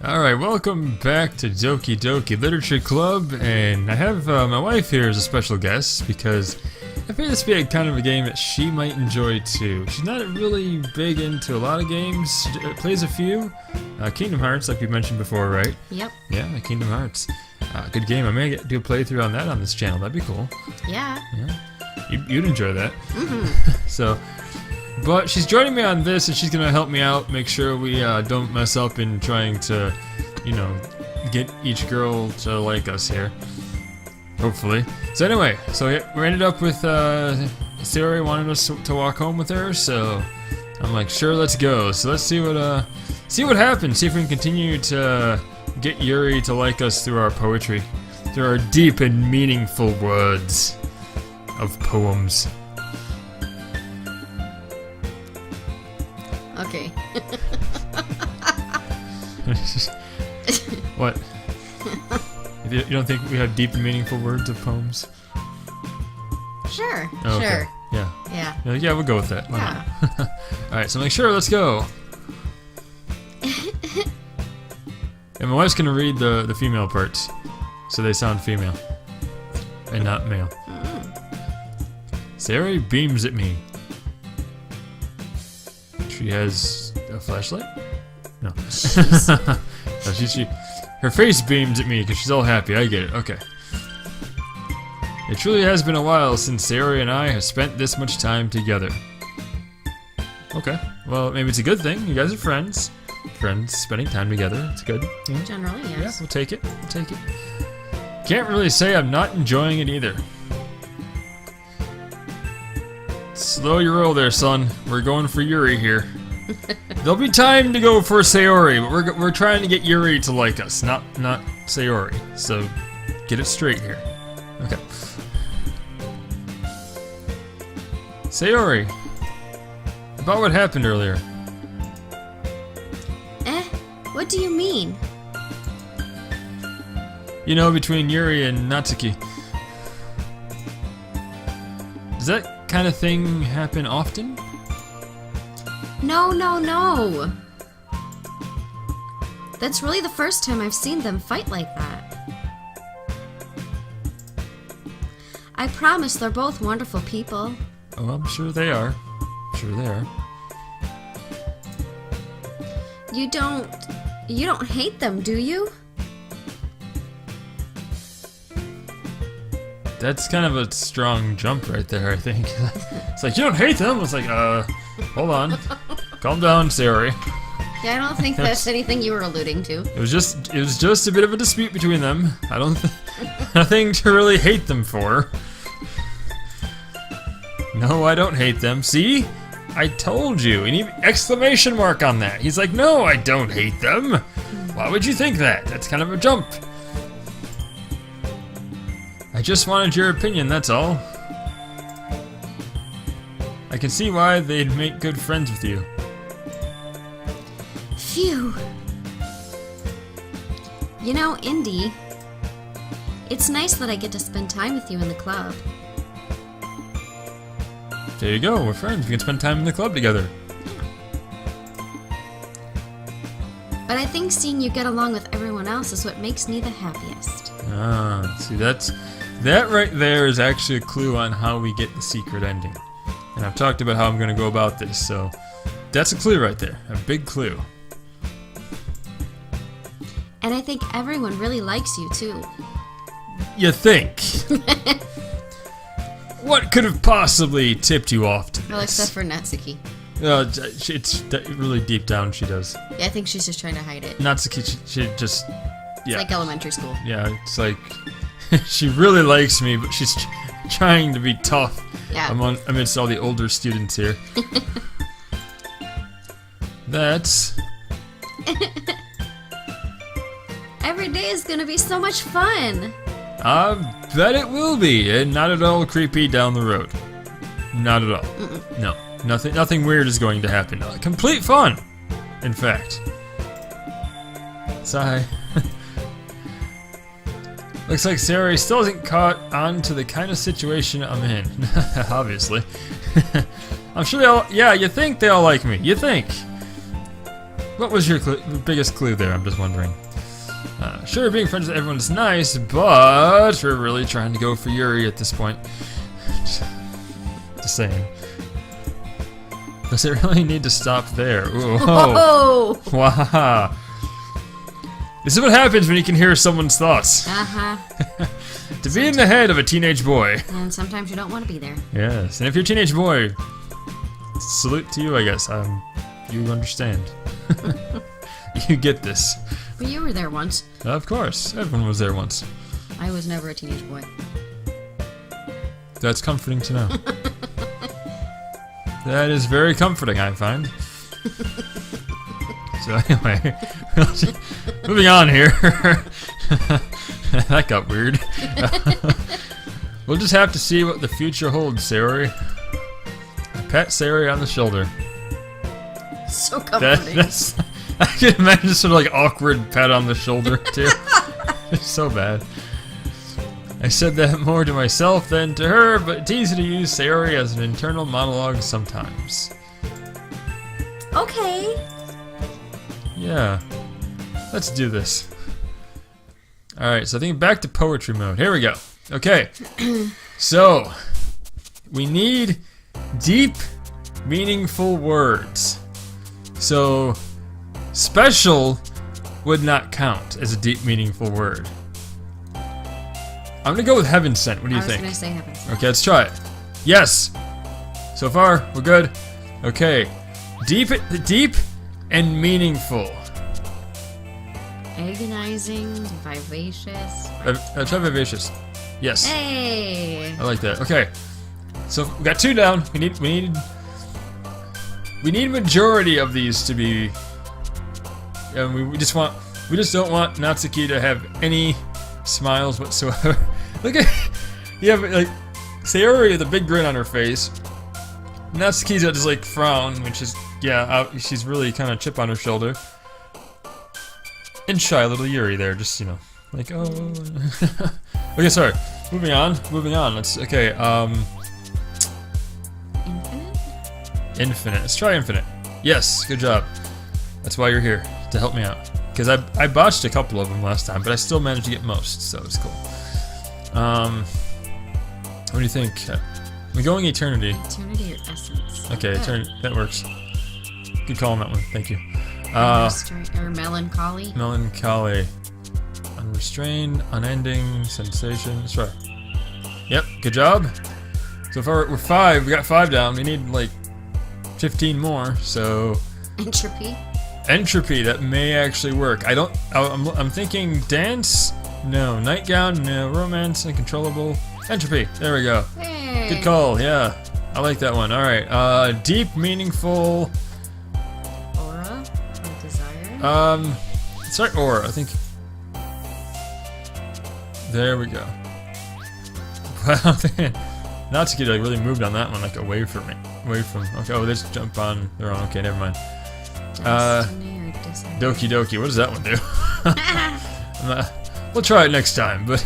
Alright, welcome back to Doki Doki Literature Club, and I have my wife here as a special guest because I figured this would be a kind of a game that she might enjoy too. She's not really big into a lot of games, she plays a few. Kingdom Hearts, like we mentioned before, right? Yep. Yeah, Kingdom Hearts. Good game. I may do a playthrough on that on this channel, that'd be cool. Yeah. You'd enjoy that. Mm-hmm. But she's joining me on this, and she's gonna help me out, make sure we don't mess up in trying to, get each girl to like us here. Hopefully. So anyway, we ended up with Sayori wanted us to walk home with her, so I'm like, sure, let's go. So let's see what happens. See if we can continue to get Yuri to like us through our poetry, through our deep and meaningful words of poems. Okay. What? You don't think we have deep and meaningful words of poems? Sure. Oh, okay. Sure. Yeah. Yeah. Yeah, we'll go with that. Why Yeah. not? Alright, so make sure, let's go. And my wife's gonna read the female parts, so they sound female and not male. Sayori beams at me. She has a flashlight? No. No, her face beams at me because she's all happy. I get it. Okay. It truly has been a while since Sayori and I have spent this much time together. Okay. Well, maybe it's a good thing. You guys are friends. Friends spending time together. It's good. Yeah. Generally, yes. Yeah, we'll take it. We'll take it. Can't really say I'm not enjoying it either. Slow your roll there, son. We're going for Yuri here. There'll be time to go for Sayori, but we're trying to get Yuri to like us, not Sayori. So get it straight here. Okay. Sayori, about what happened earlier. What do you mean? You know, between Yuri and Natsuki. Does that kind of thing happen often? No. That's really the first time I've seen them fight like that. I promise they're both wonderful people. Oh, I'm sure they are. Sure they are. You don't hate them, do you? That's kind of a strong jump right there, I think. It's like, you don't hate them? It's like, hold on. Calm down, Sayori. Yeah, I don't think that's anything you were alluding to. It was just a bit of a dispute between them. I don't nothing to really hate them for. No, I don't hate them. See? I told you. And exclamation mark on that. He's like, no, I don't hate them. Why would you think that? That's kind of a jump. I just wanted your opinion, that's all. I can see why they'd make good friends with you. Phew. You know, Indy, it's nice that I get to spend time with you in the club. There you go, we're friends. We can spend time in the club together. But I think seeing you get along with everyone else is what makes me the happiest. Ah, see, that right there is actually a clue on how we get the secret ending. And I've talked about how I'm going to go about this, so that's a clue right there. A big clue. And I think everyone really likes you, too. You think? What could have possibly tipped you off to this? Well, except for Natsuki. It's really deep down she does. Yeah, I think she's just trying to hide it. Natsuki, she just... It's like elementary school. Yeah, it's like... she really likes me, but she's trying to be tough amidst all the older students here. That's... Every day is gonna be so much fun! I bet it will be, and not at all creepy down the road. Not at all. No, nothing weird is going to happen. Complete fun, in fact. Sigh. Looks like Sayori still hasn't caught on to the kind of situation I'm in. Obviously. I'm sure they all... Yeah, you think they all like me. You think. What was your biggest clue there? I'm just wondering. Sure, being friends with everyone is nice, but we're really trying to go for Yuri at this point. Just saying. Does it really need to stop there? Ooh, Oh! wow. This is what happens when you can hear someone's thoughts. Uh-huh. To be in the head of a teenage boy. And sometimes you don't want to be there. Yes, and if you're a teenage boy, salute to you, I guess. You understand. You get this. But you were there once. Of course, everyone was there once. I was never a teenage boy. That's comforting to know. That is very comforting, I find. So anyway, moving on here. That got weird. We'll just have to see what the future holds, Sayori. Pat Sayori on the shoulder. So comforting. I can imagine sort of like awkward pat on the shoulder too. It's so bad. I said that more to myself than to her, but it's easy to use Sayori as an internal monologue sometimes. Okay. Yeah. Let's do this. Alright, so I think back to poetry mode. Here we go. Okay. So, we need deep, meaningful words. So, special would not count as a deep, meaningful word. I'm gonna go with heaven sent. What do you think? I was gonna say heaven sent. Okay, let's try it. Yes. So far, we're good. Okay. Deep and meaningful. Agonizing, vivacious. Try vivacious. Yes. Hey. I like that. Okay. So we got 2 down. We need majority of these to be. And we just don't want Natsuki to have any smiles whatsoever. Look at, yeah, but like Sayori with a big grin on her face. Natsuki's got this like frown, which is she's really kind of chip on her shoulder. And shy little Yuri there, just like oh. Okay, sorry. Moving on. Let's Infinite. Let's try infinite. Yes, good job. That's why you're here, to help me out. Because I botched a couple of them last time, but I still managed to get most, so it's cool. What do you think? We're going eternity. Eternity or essence. Okay, eternity. That works. Good call on that one. Thank you. Or melancholy. Melancholy. Unrestrained, unending, sensation. Let's try. Yep, good job. So far we're 5. We got 5 down. We need like 15 more. So. Entropy. Entropy, that may actually work. I'm thinking dance, no. Nightgown, no. Romance, uncontrollable. Entropy, there we go. Hey. Good call, yeah. I like that one. Alright, deep, meaningful. Aura or desire? Sorry, aura, I think. There we go. Wow, Natsuki like really moved on that one, like away from it. Okay, oh, they just jump on their own. Okay, never mind. Destiny or desire? Doki Doki, what does that one do? We'll try it next time, but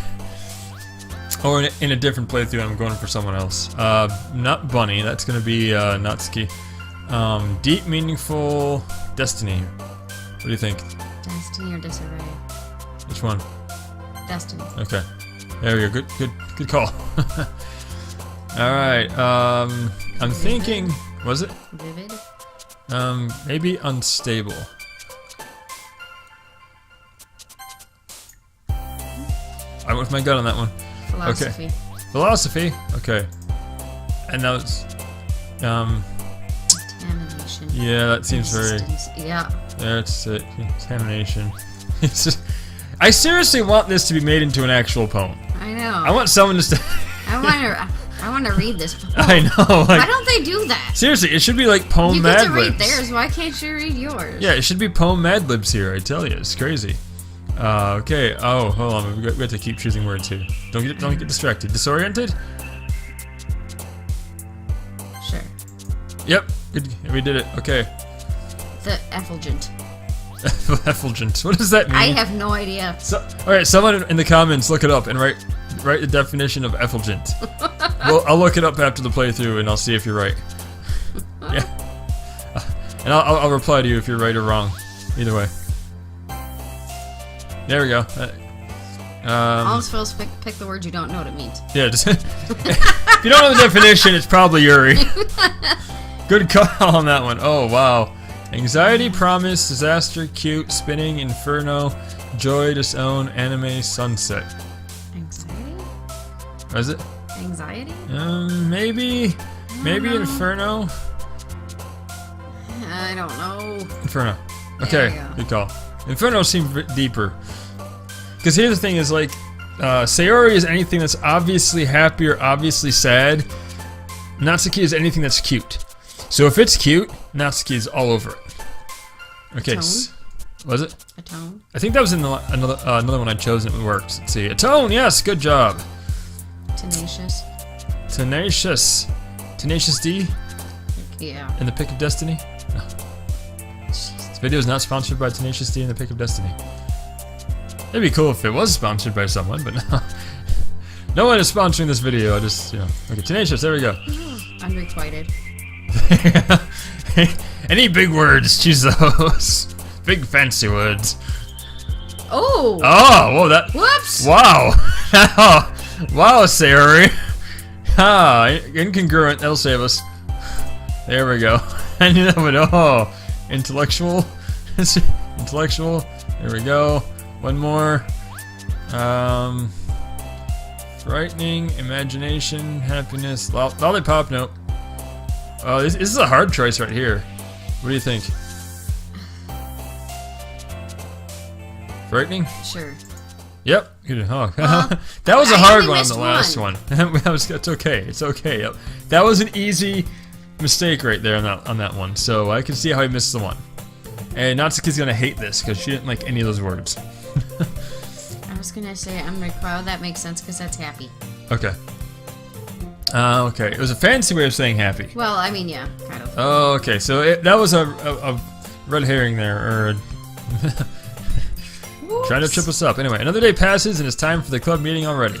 or in a different playthrough. I'm going for someone else. Not Bunny. That's gonna be Natsuki. Deep, meaningful, destiny. What do you think? Destiny or disarray? Which one? Destiny. Okay. There we go. Good call. All right. I'm thinking. Was it? Vivid. Maybe unstable. I went with my gut on that one. Philosophy. Okay. Philosophy. Okay. And now it's Contamination. yeah, that seems very. Yeah. That's it. Contamination. It's just, I seriously want this to be made into an actual poem. I know. I want someone to. I want to read this poem. I know. Like, why don't they do that? Seriously, it should be like poem You Mad get to Libs. read theirs. Why can't you read yours? Yeah, it should be poem Mad Libs here. I tell you, it's crazy. Okay. Oh, hold on. We have to keep choosing words here. Don't get distracted. Disoriented. Sure. Yep. Good. We did it. Okay. The effulgent. Effulgent. What does that mean? I have no idea. So, all right. Someone in the comments look it up and write the definition of effulgent. Well, I'll look it up after the playthrough and I'll see if you're right. Yeah. And I'll reply to you if you're right or wrong. Either way. There we go. All I'm supposed to pick the words you don't know what it means. Yeah, just if you don't know the definition, it's probably Yuri. Good call on that one. Oh, wow. Anxiety, promise, disaster, cute, spinning, inferno, joy, disown, anime, sunset. Anxiety? What is it? Anxiety? Maybe inferno? I don't know. Inferno. Okay, good call. Inferno seemed a bit deeper. Because here's the thing is, like, Sayori is anything that's obviously happy or obviously sad. Natsuki is anything that's cute. So if it's cute, Natsuki is all over it. Okay, was it? A tone? I think that was in another one I'd chosen. It worked. Let's see. A tone, yes, good job. Tenacious. Tenacious. Tenacious D? Yeah. In the Pick of Destiny? No. This video is not sponsored by Tenacious D in the Pick of Destiny. It'd be cool if it was sponsored by someone, but no. No one is sponsoring this video. I just, you know. Okay, Tenacious, there we go. Unrequited. Any big words, choose those. Big fancy words. Oh! Oh, whoa, that. Whoops! Wow. Wow, Sayori. Ah, incongruent, that'll save us. There we go. I knew that would, oh. Intellectual. Intellectual. There we go. One more. Frightening, imagination, happiness, lollipop, nope. Oh, this is a hard choice right here. What do you think? Frightening? Sure. Yep. Oh. Well, that was a hard one on the missed last one. It's okay. It's okay. Yep. That was an easy mistake right there on that one. So I can see how he missed the one. And Natsuki's gonna hate this because she didn't like any of those words. I was gonna say unrequited. That makes sense because that's happy. Okay. Okay. It was a fancy way of saying happy. Well, I mean, yeah, kind of. Oh, okay. So that was a red herring there, or trying to trip us up. Anyway, another day passes and it's time for the club meeting already.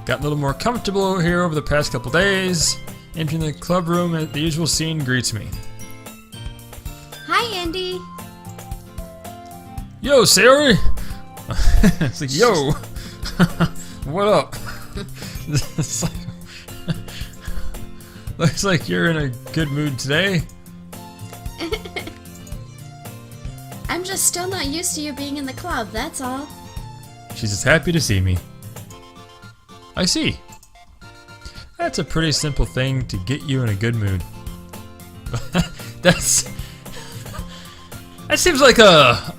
Got a little more comfortable here over the past couple days. Entering the club room, and the usual scene greets me. Hi, Andy. Yo, Sayori. It's like, yo, what up? It's like, looks like you're in a good mood today. I'm just still not used to you being in the club, that's all. She's just happy to see me. I see. That's a pretty simple thing to get you in a good mood. That seems like a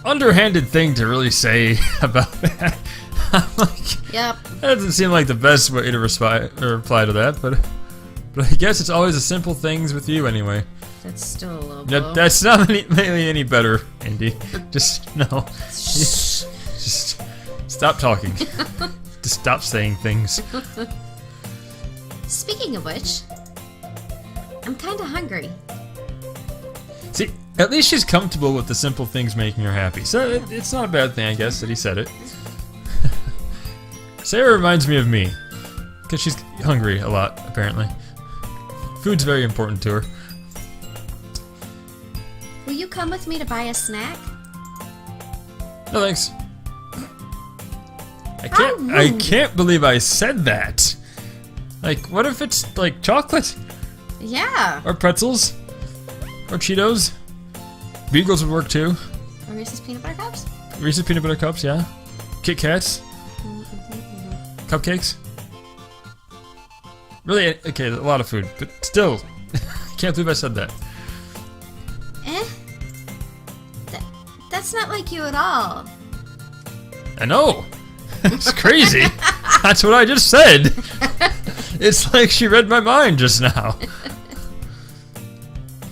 underhanded thing to really say about that. I'm like, yep. That doesn't seem like the best way to reply to that, but I guess it's always the simple things with you anyway. That's still a low blow. That's not really any better, Andy. Just no. Just stop talking. Just stop saying things. Speaking of which, I'm kind of hungry. See, at least she's comfortable with the simple things making her happy. So it's not a bad thing, I guess, that he said it. Sarah reminds me of me. Because she's hungry a lot, apparently. Food's very important to her. Will you come with me to buy a snack? No thanks. I can't believe I said that. Like, what if it's like chocolate? Yeah. Or pretzels? Or Cheetos? Beagles would work too. Or Reese's peanut butter cups? Reese's peanut butter cups, yeah. Kit Kats? Cupcakes? Really, okay, a lot of food, but still, I can't believe I said that. That's not like you at all. I know. It's crazy. That's what I just said. It's like she read my mind just now.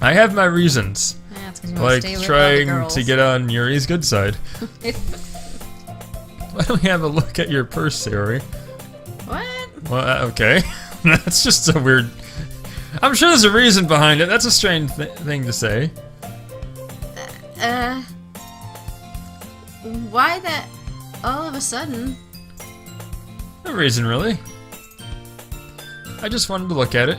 I have my reasons. Yeah, it's 'cause you like stay with trying all the to get on Yuri's good side. Why don't we have a look at your purse, Yuri? What? Well, okay. That's just a weird... I'm sure there's a reason behind it. That's a strange thing to say. Why that all of a sudden? No reason, really. I just wanted to look at it.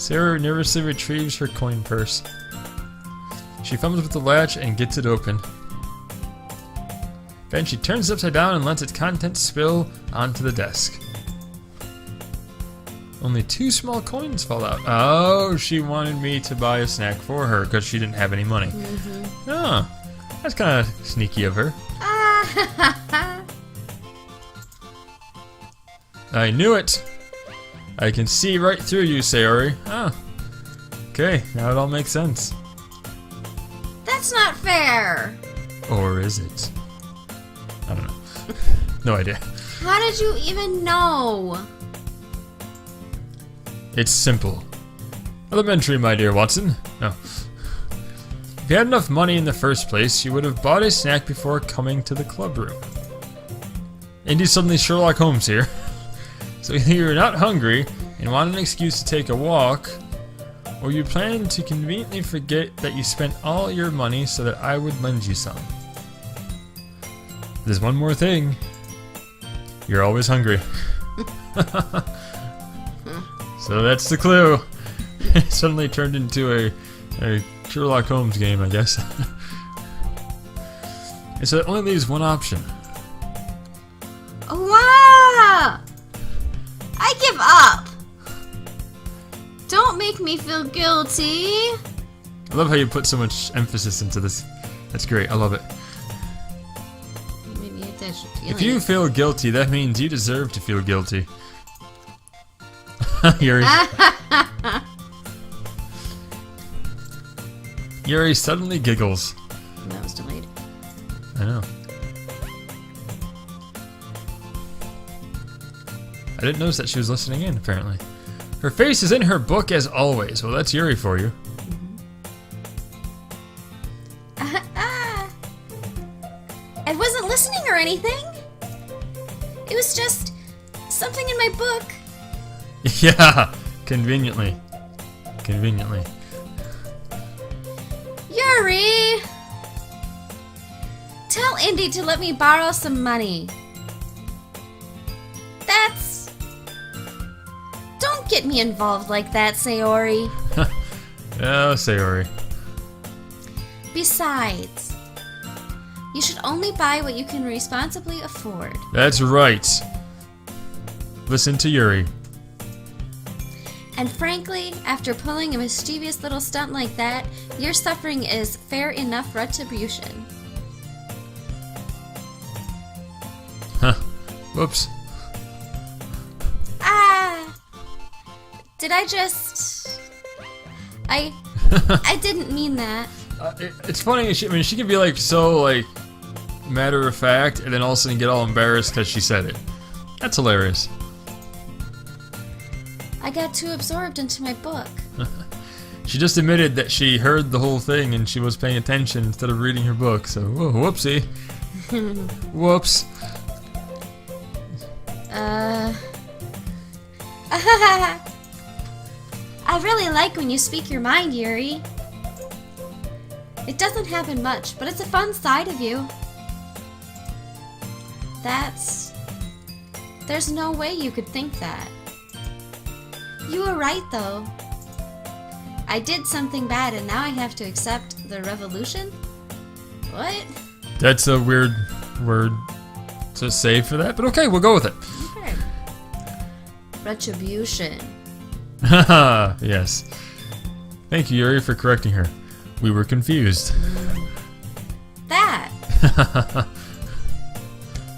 Sarah nervously retrieves her coin purse. She fumbles with the latch and gets it open. Then she turns it upside down and lets its contents spill onto the desk. Only 2 small coins fall out. Oh, she wanted me to buy a snack for her because she didn't have any money. Mm-hmm. Oh, that's kind of sneaky of her. I knew it. I can see right through you, Sayori. Oh, okay, now it all makes sense. That's not fair. Or is it? I don't know. No idea. How did you even know? It's simple. Elementary, my dear Watson. No. If you had enough money in the first place, you would have bought a snack before coming to the club room. Indy's suddenly Sherlock Holmes here. So either you're not hungry and want an excuse to take a walk, or you plan to conveniently forget that you spent all your money so that I would lend you some. There's one more thing. You're always hungry. So that's the clue. It suddenly turned into a Sherlock Holmes game, I guess. And so it only leaves one option. Wow! I give up. Don't make me feel guilty. I love how you put so much emphasis into this. That's great. I love it. Maybe that's If you feel guilty, that means you deserve to feel guilty. Yuri. Yuri suddenly giggles. That was delayed. I know. I didn't notice that she was listening in, apparently. Her face is in her book as always. Well, that's Yuri for you. I wasn't listening or anything. It was just something in my book. Yeah, conveniently. Conveniently. Yuri! Tell Indy to let me borrow some money. That's... Don't get me involved like that, Sayori. Oh, Sayori. Besides, you should only buy what you can responsibly afford. That's right. Listen to Yuri. And frankly, after pulling a mischievous little stunt like that, your suffering is fair enough retribution. Huh. Whoops. Did I just... I didn't mean that. It's funny, she can be like so like matter of fact and then all of a sudden get all embarrassed because she said it. That's hilarious. I got too absorbed into my book. She just admitted that she heard the whole thing and she was paying attention instead of reading her book, so whoa, whoopsie. Whoops. I really like when you speak your mind, Yuri. It doesn't happen much, but it's a fun side of you. There's no way you could think that. You were right, though. I did something bad and now I have to accept the revolution? What? That's a weird word to say for that, but okay, we'll go with it. Okay. Retribution. Haha, yes. Thank you, Yuri, for correcting her. We were confused. That!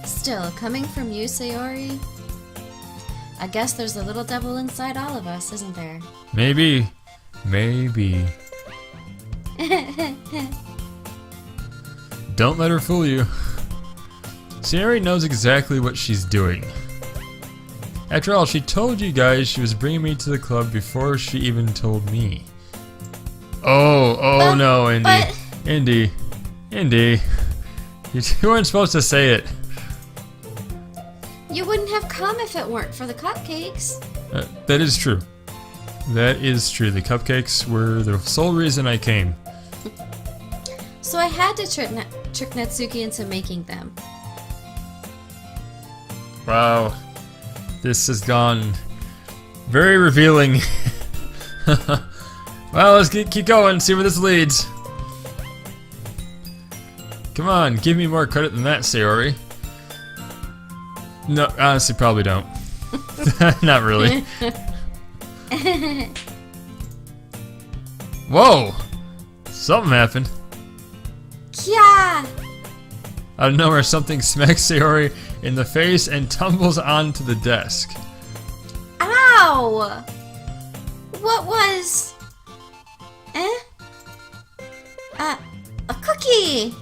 Still, coming from you, Sayori, I guess there's a little devil inside all of us, isn't there? Maybe. Maybe. Don't let her fool you. Sayori knows exactly what she's doing. After all, she told you guys she was bringing me to the club before she even told me. Oh no, Indy. Indy. You weren't supposed to say it. You wouldn't have come if it weren't for the cupcakes. That is true. That is true. The cupcakes were the sole reason I came. So I had to trick Natsuki into making them. Wow. This has gone very revealing. Well, let's keep going, see where this leads. Come on, give me more credit than that, Sayori. No, honestly, probably don't. Not really. Whoa! Something happened. Yeah. Out of nowhere, something smacks Sayori in the face and tumbles onto the desk. Ow! What was... a cookie!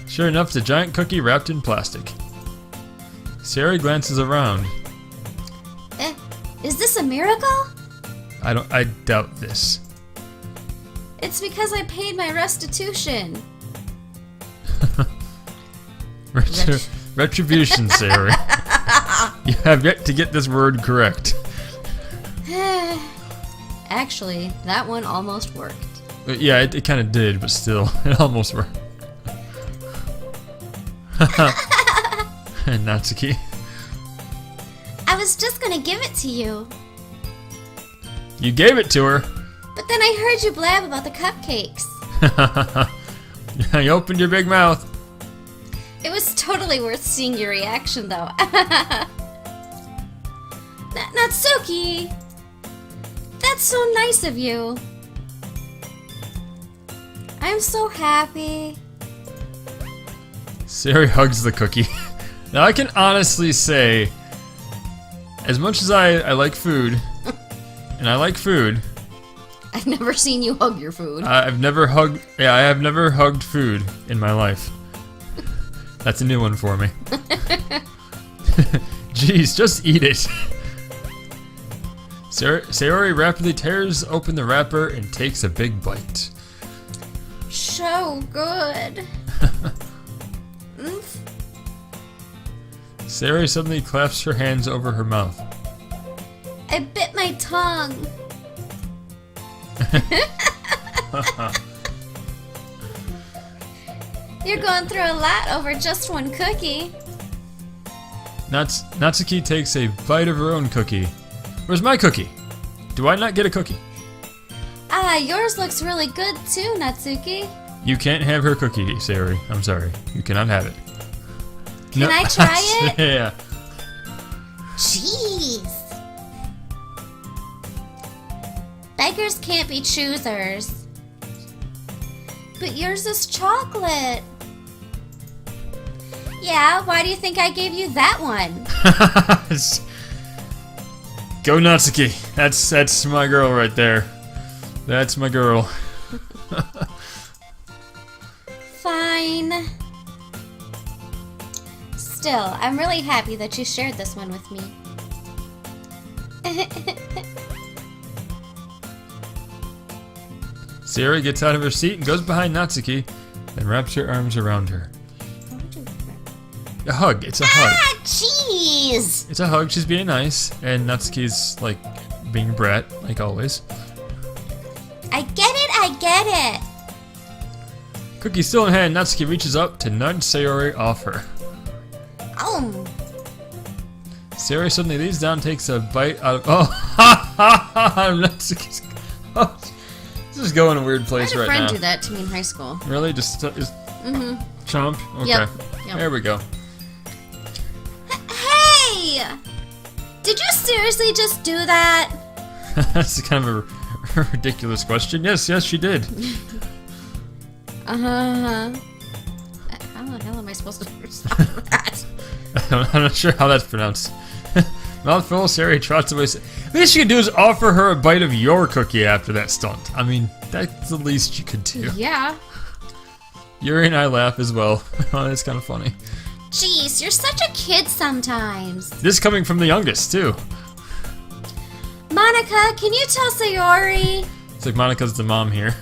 Sure enough, it's a giant cookie wrapped in plastic. Sayori glances around. Is this a miracle? I doubt this. It's because I paid my restitution. Retribution, Sayori. You have yet to get this word correct. Actually, that one almost worked. Yeah, it kind of did, but still, it almost worked. Natsuki. I was just gonna give it to you. You gave it to her. But then I heard you blab about the cupcakes. You opened your big mouth. It was totally worth seeing your reaction, though. Natsuki! That's so nice of you. I'm so happy. Sayori hugs the cookie. Now I can honestly say, as much as I like food, and I like food, I've never seen you hug your food. I have never hugged food in my life. That's a new one for me. Jeez, just eat it. Sayori rapidly tears open the wrapper and takes a big bite. So good. Sayori suddenly clasps her hands over her mouth. I bit my tongue. You're going through a lot over just one cookie. Natsuki takes a bite of her own cookie. Where's my cookie? Do I not get a cookie? Yours looks really good too, Natsuki. You can't have her cookie, Sayori. I'm sorry. You cannot have it. Can I try it? Yeah. Jeez. Beggars can't be choosers. But yours is chocolate. Yeah, why do you think I gave you that one? Go Natsuki. That's my girl right there. That's my girl. Fine. Still, I'm really happy that you shared this one with me. Sayori gets out of her seat and goes behind Natsuki and wraps her arms around her. A hug. It's a hug. Ah, jeez! It's a hug. She's being nice, and Natsuki's like being a brat, like always. I get it, I get it. Cookie still in hand, Natsuki reaches up to nudge Sayori off her. Sayori suddenly leans down and takes a bite out of. Oh, ha ha ha! Natsuki's. Oh, this is going a weird place right now. I had a friend do that to me in high school. Really? Just chomp? Okay. Yep. There we go. Hey! Did you seriously just do that? That's kind of a ridiculous question. Yes, she did. How the hell am I supposed to respond to that? I'm not sure how that's pronounced. Mouthful, Sayori trots away. The least you could do is offer her a bite of your cookie after that stunt. I mean, that's the least you could do. Yeah. Yuri and I laugh as well. It's kind of funny. Jeez, you're such a kid sometimes. This coming from the youngest, too. Monica, can you tell Sayori? It's like Monica's the mom here.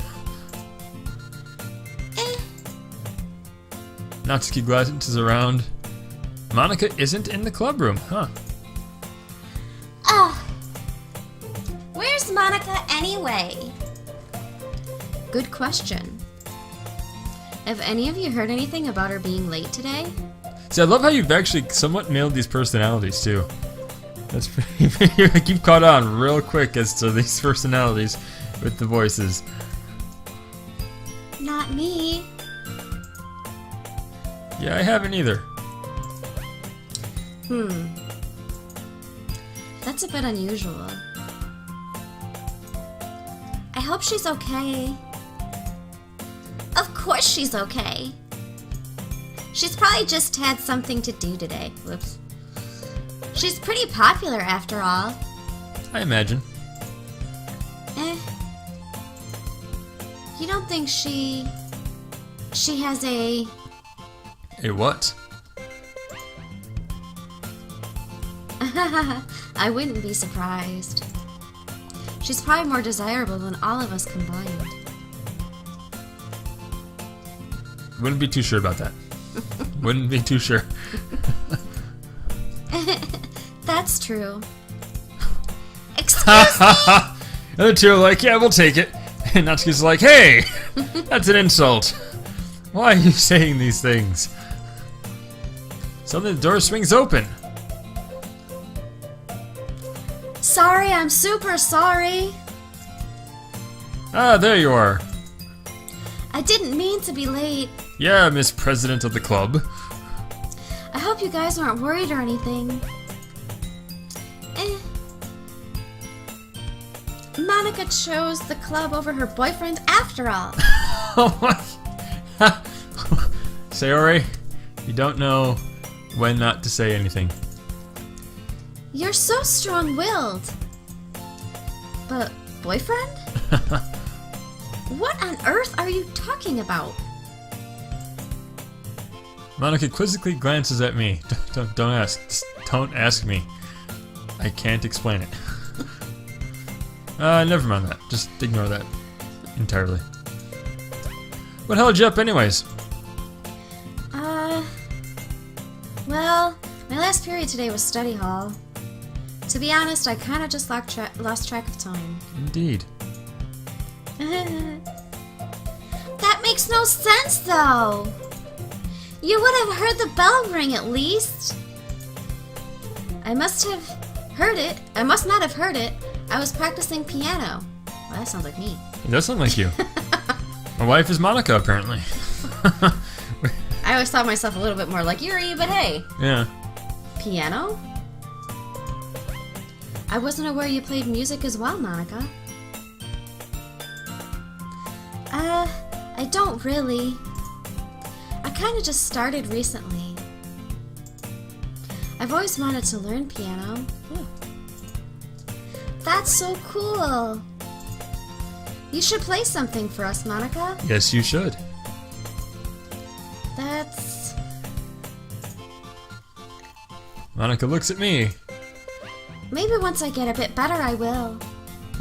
Natsuki glances around. Monica isn't in the club room, huh? Oh. Where's Monica anyway? Good question. Have any of you heard anything about her being late today? See, I love how you've actually somewhat nailed these personalities, too. That's pretty. I keep caught on real quick as to these personalities with the voices. Not me. Yeah, I haven't either. That's a bit unusual. I hope she's okay. Of course she's okay. She's probably just had something to do today. Whoops. She's pretty popular after all. I imagine. You don't think she has a... A what? I wouldn't be surprised. She's probably more desirable than all of us combined. Wouldn't be too sure about that. Wouldn't be too sure. That's true. Excuse me? And the two are like, yeah, we'll take it. And Natsuki's like, hey, that's an insult. Why are you saying these things? Suddenly the door swings open. Sorry, I'm super sorry. Ah, there you are. I didn't mean to be late. Yeah, Miss President of the club. I hope you guys aren't worried or anything. Monica chose the club over her boyfriend after all. Oh my. Sayori, you don't know when not to say anything. You're so strong-willed. But boyfriend? What on earth are you talking about? Monica quizzically glances at me. Don't ask. Just don't ask me. I can't explain it. Never mind that. Just ignore that entirely. What held you up anyways? Well, my last period today was study hall. To be honest, I kind of just lost track of time. Indeed. That makes no sense, though. You would have heard the bell ring at least. I must have heard it. I must not have heard it. I was practicing piano. Well, that sounds like me. It does sound like you. My wife is Monica, apparently. I always thought myself a little bit more like Yuri, but hey. Yeah. Piano? I wasn't aware you played music as well, Monica. I don't really. I kind of just started recently. I've always wanted to learn piano. Ooh. That's so cool. You should play something for us, Monica. Yes, you should. That's... Monica looks at me. Maybe once I get a bit better, I will.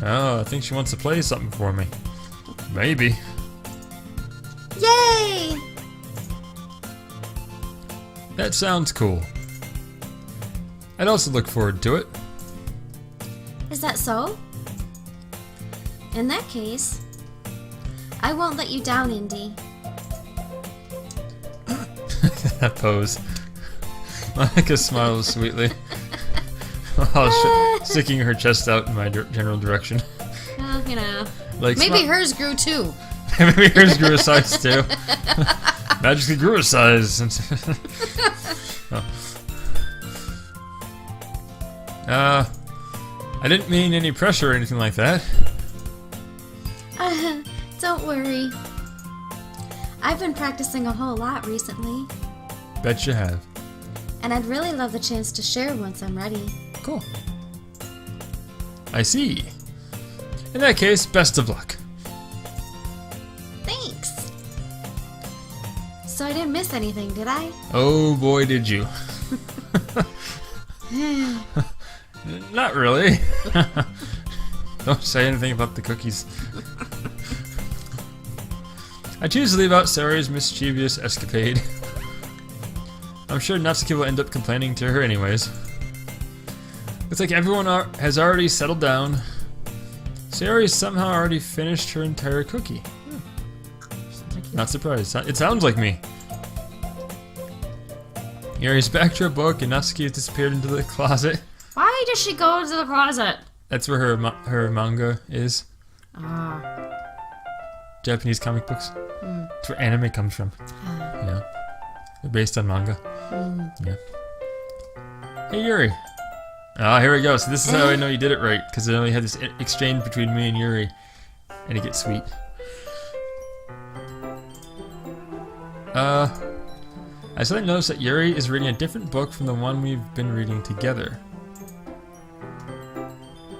Oh, I think she wants to play something for me. Maybe. Yay! That sounds cool. I'd also look forward to it. Is that so? In that case, I won't let you down, Indy. That pose. Monica smiles sweetly while sticking her chest out in my general direction. Well, you know. Like maybe hers grew too. Maybe hers grew a size too. Magically grew a size. I didn't mean any pressure or anything like that. Don't worry. I've been practicing a whole lot recently. Bet you have. And I'd really love the chance to share once I'm ready. Cool. I see. In that case, best of luck. Thanks. So I didn't miss anything, did I? Oh boy, did you. Not really. Don't say anything about the cookies. I choose to leave out Sayori's mischievous escapade. I'm sure Natsuki will end up complaining to her anyways. Looks like everyone has already settled down. Sayori somehow already finished her entire cookie. Not surprised. It sounds like me. Yuri's back to her book and Natsuki has disappeared into the closet. Why does she go to the closet? That's where her manga is. Ah. Japanese comic books. That's where anime comes from. Yeah. They're based on manga. Yeah. Hey, Yuri. Ah, here we go. So this is how I know you did it right, because I only had this exchange between me and Yuri. And it gets sweet. I suddenly noticed that Yuri is reading a different book from the one we've been reading together.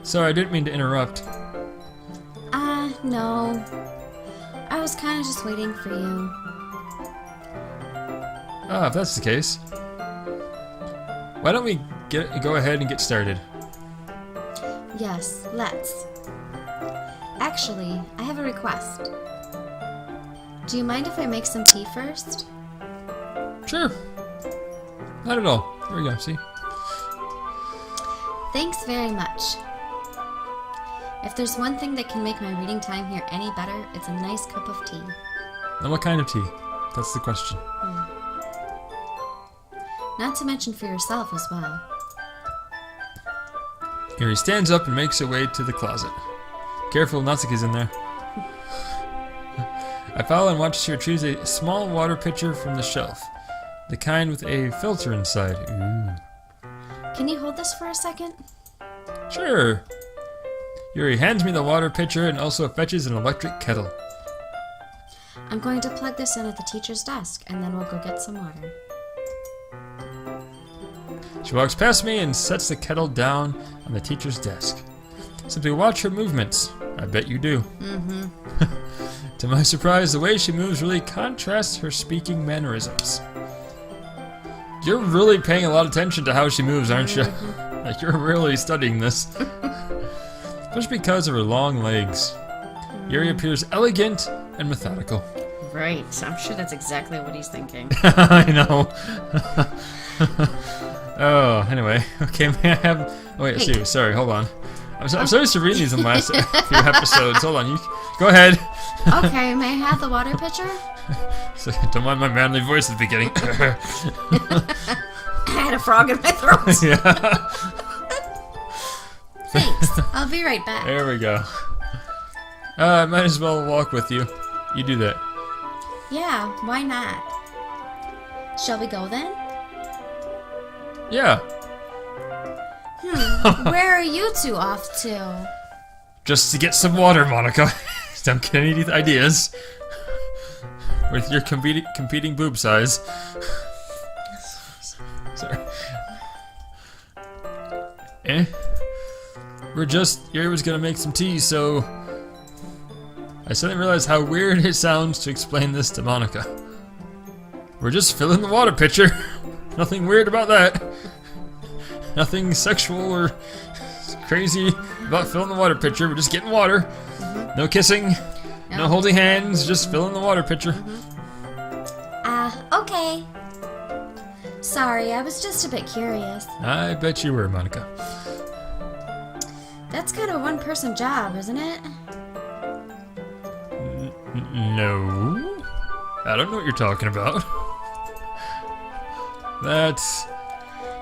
Sorry, I didn't mean to interrupt. No. I was kind of just waiting for you. Ah, if that's the case. Why don't we go ahead and get started? Yes, let's. Actually, I have a request. Do you mind if I make some tea first? Sure. Not at all. There we go, see? Thanks very much. If there's one thing that can make my reading time here any better, it's a nice cup of tea. And what kind of tea? That's the question. Not to mention for yourself as well. Yuri stands up and makes her way to the closet. Careful, Natsuki's in there. I follow and watch her choose a small water pitcher from the shelf. The kind with a filter inside. Ooh. Can you hold this for a second? Sure. Yuri hands me the water pitcher and also fetches an electric kettle. I'm going to plug this in at the teacher's desk, and then we'll go get some water. She walks past me and sets the kettle down on the teacher's desk. Simply watch her movements. I bet you do. To my surprise, the way she moves really contrasts her speaking mannerisms. You're really paying a lot of attention to how she moves, aren't you? Like, you're really studying this. Especially because of her long legs. Yuri appears elegant and methodical. Right, I'm sure that's exactly what he's thinking. I know. Oh, anyway. Okay, may I have... Oh, wait, Hey. sorry, hold on. I'm supposed to read these in the last few episodes. Hold on, you go ahead. Okay, may I have the water pitcher? So, don't mind my manly voice at the beginning. I had a frog in my throat. Yeah. Thanks. I'll be right back. There we go. I might as well walk with you. You do that. Yeah, why not? Shall we go then? Yeah. Where are you two off to? Just to get some water, Monica. Don't get any ideas. With your competing boob size. Sorry. Yuri was gonna make some tea, so... I suddenly realized how weird it sounds to explain this to Monica. We're just filling the water pitcher. Nothing weird about that. Nothing sexual or crazy about filling the water pitcher. We're just getting water. No kissing. No holding hands. Just filling the water pitcher. Okay. Sorry, I was just a bit curious. I bet you were, Monica. That's kind of a one-person job, isn't it? No. I don't know what you're talking about. That's...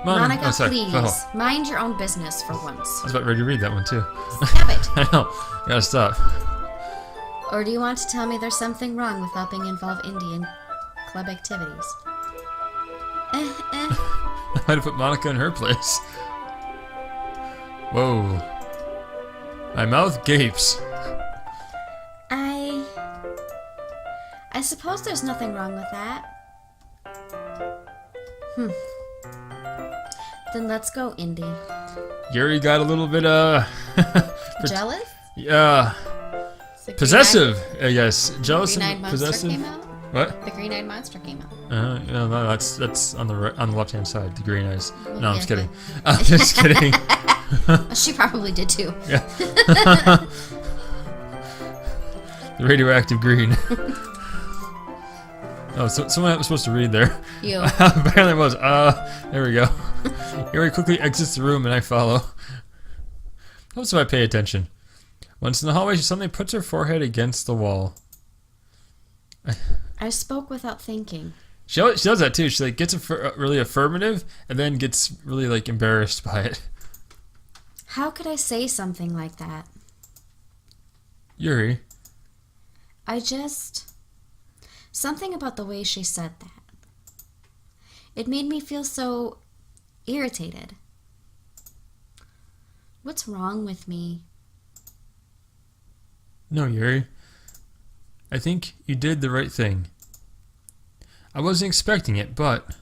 Monica, oh, sorry. please, Oh. mind your own business for once. I was about ready to read that one, too. Stop it. I know. Gotta stop. Or do you want to tell me there's something wrong with helping involve Indian club activities? I might have put Monica in her place. Whoa. My mouth gapes. I suppose there's nothing wrong with that. Then let's go, Indy. Yuri got a little bit, Jealous? Yeah. The Possessive, I guess. Jealous Green-eyed and monster possessive. came out? What? The green-eyed monster came out. No, that's on the left-hand side. The green eyes. No, I'm just Yeah. kidding. I'm just kidding. She probably did too. Yeah. The radioactive green. Oh, so someone was supposed to read there. You. Apparently it was. There we go. Yuri quickly exits the room and I follow. Helps if I pay attention. Once in the hallway, she suddenly puts her forehead against the wall. I spoke without thinking. She does that too. She like gets really affirmative and then gets really like embarrassed by it. How could I say something like that? Yuri, Something about the way she said that. It made me feel so irritated. What's wrong with me? no, Yuri. I think you did the right thing. I wasn't expecting it, but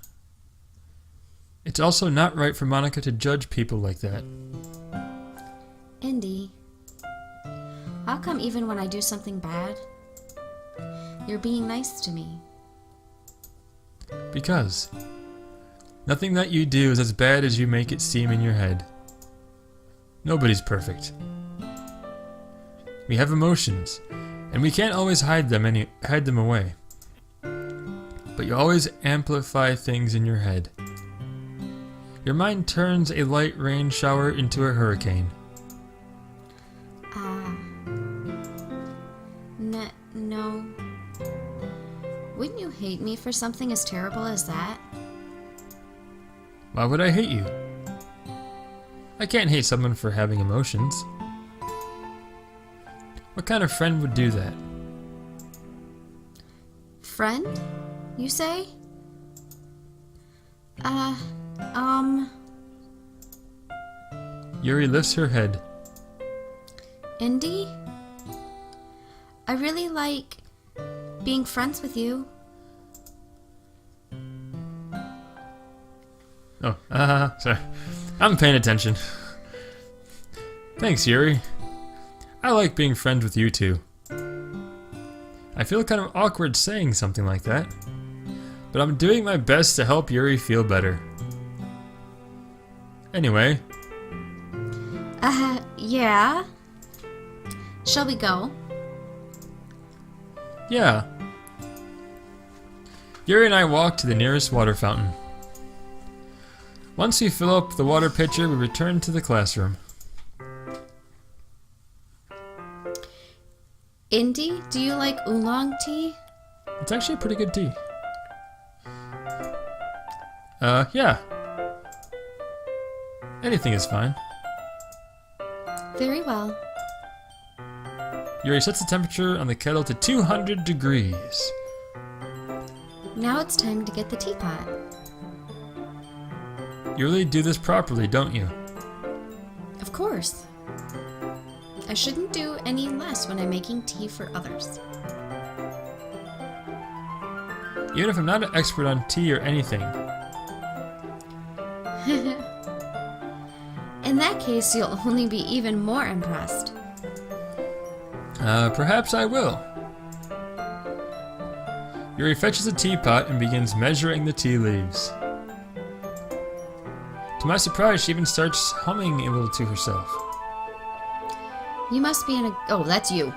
it's also not right for Monica to judge people like that. Indy, how come even when I do something bad, you're being nice to me? Because nothing that you do is as bad as you make it seem in your head. Nobody's perfect. We have emotions, and we can't always hide them away. But you always amplify things in your head. Your mind turns a light rain shower into a hurricane. No. Wouldn't you hate me for something as terrible as that? Why would I hate you? I can't hate someone for having emotions. What kind of friend would do that? Friend, you say? Yuri lifts her head. Indy? I really like being friends with you. Oh, sorry. I'm paying attention. Thanks, Yuri. I like being friends with you too. I feel kind of awkward saying something like that, but I'm doing my best to help Yuri feel better. Anyway. Yeah? Shall we go? Yeah. Yuri and I walk to the nearest water fountain. Once we fill up the water pitcher, we return to the classroom. Indy, do you like oolong tea? It's actually a pretty good tea. Yeah. Anything is fine. Very well. Yuri sets the temperature on the kettle to 200 degrees. Now it's time to get the teapot. You really do this properly, don't you? Of course. I shouldn't do any less when I'm making tea for others. Even if I'm not an expert on tea or anything. In that case, you'll only be even more impressed. Perhaps I will. Yuri fetches a teapot and begins measuring the tea leaves. To my surprise, she even starts humming a little to herself. You must be in a... Oh, that's you.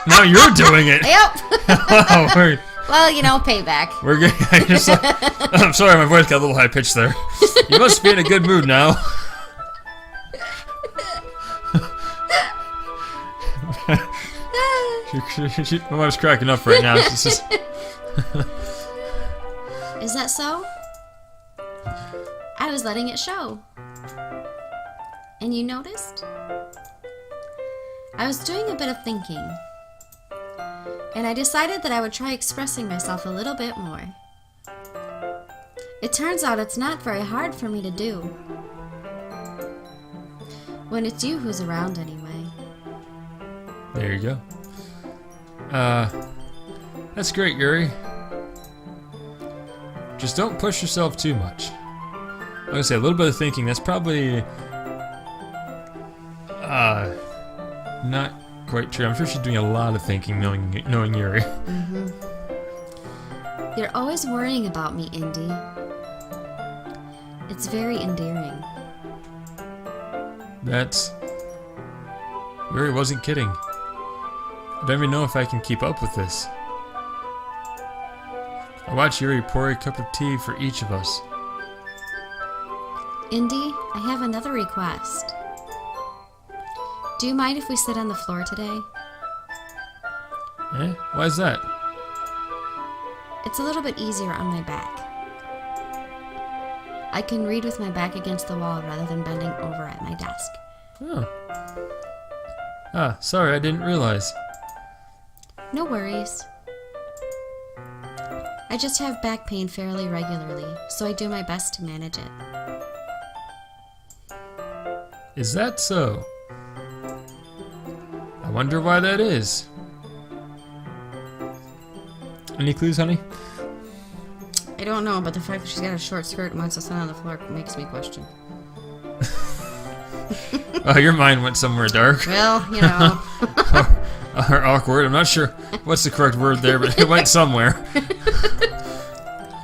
Now you're doing it! Yep! Oh, Well, you know, payback. we're getting... I'm sorry, my voice got a little high-pitched there. You must be in a good mood now. My wife's cracking up right now. She's just... Is that so? I was letting it show. And you noticed? I was doing a bit of thinking. And I decided that I would try expressing myself a little bit more. It turns out it's not very hard for me to do. When it's you who's around anyway. There you go. That's great, Yuri. Just don't push yourself too much. Like I say, a little bit of thinking, that's probably not quite true. I'm sure she's doing a lot of thinking knowing Yuri. Mm-hmm. You're always worrying about me, Indy. It's very endearing. Yuri wasn't kidding. I don't even know if I can keep up with this. I watch Yuri pour a cup of tea for each of us. Indy, I have another request. Do you mind if we sit on the floor today? Eh? Why is that? It's a little bit easier on my back. I can read with my back against the wall rather than bending over at my desk. Oh. Ah, sorry, I didn't realize. No worries. I just have back pain fairly regularly, so I do my best to manage it. Is that so? I wonder why that is. Any clues, honey? I don't know, but the fact that she's got a short skirt and wants to sit on the floor makes me question. Oh, your mind went somewhere dark. Well, you know. Or awkward. I'm not sure what's the correct word there, but it went somewhere.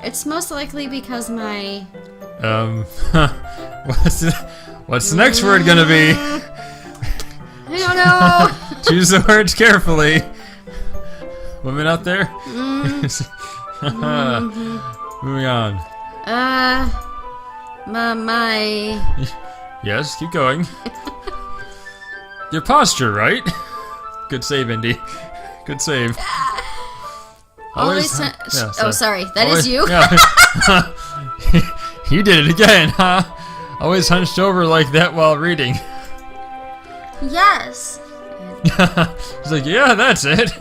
It's most likely because my... What's the next word gonna be? I don't know. Choose the words carefully. Women out there? Moving on. My... Yes, keep going. Your posture, right? Good save, Indy. Good save. Always yeah, oh, sorry. That is you? Yeah. You did it again, huh? Always hunched over like that while reading. Yes. He's like, yeah, that's it.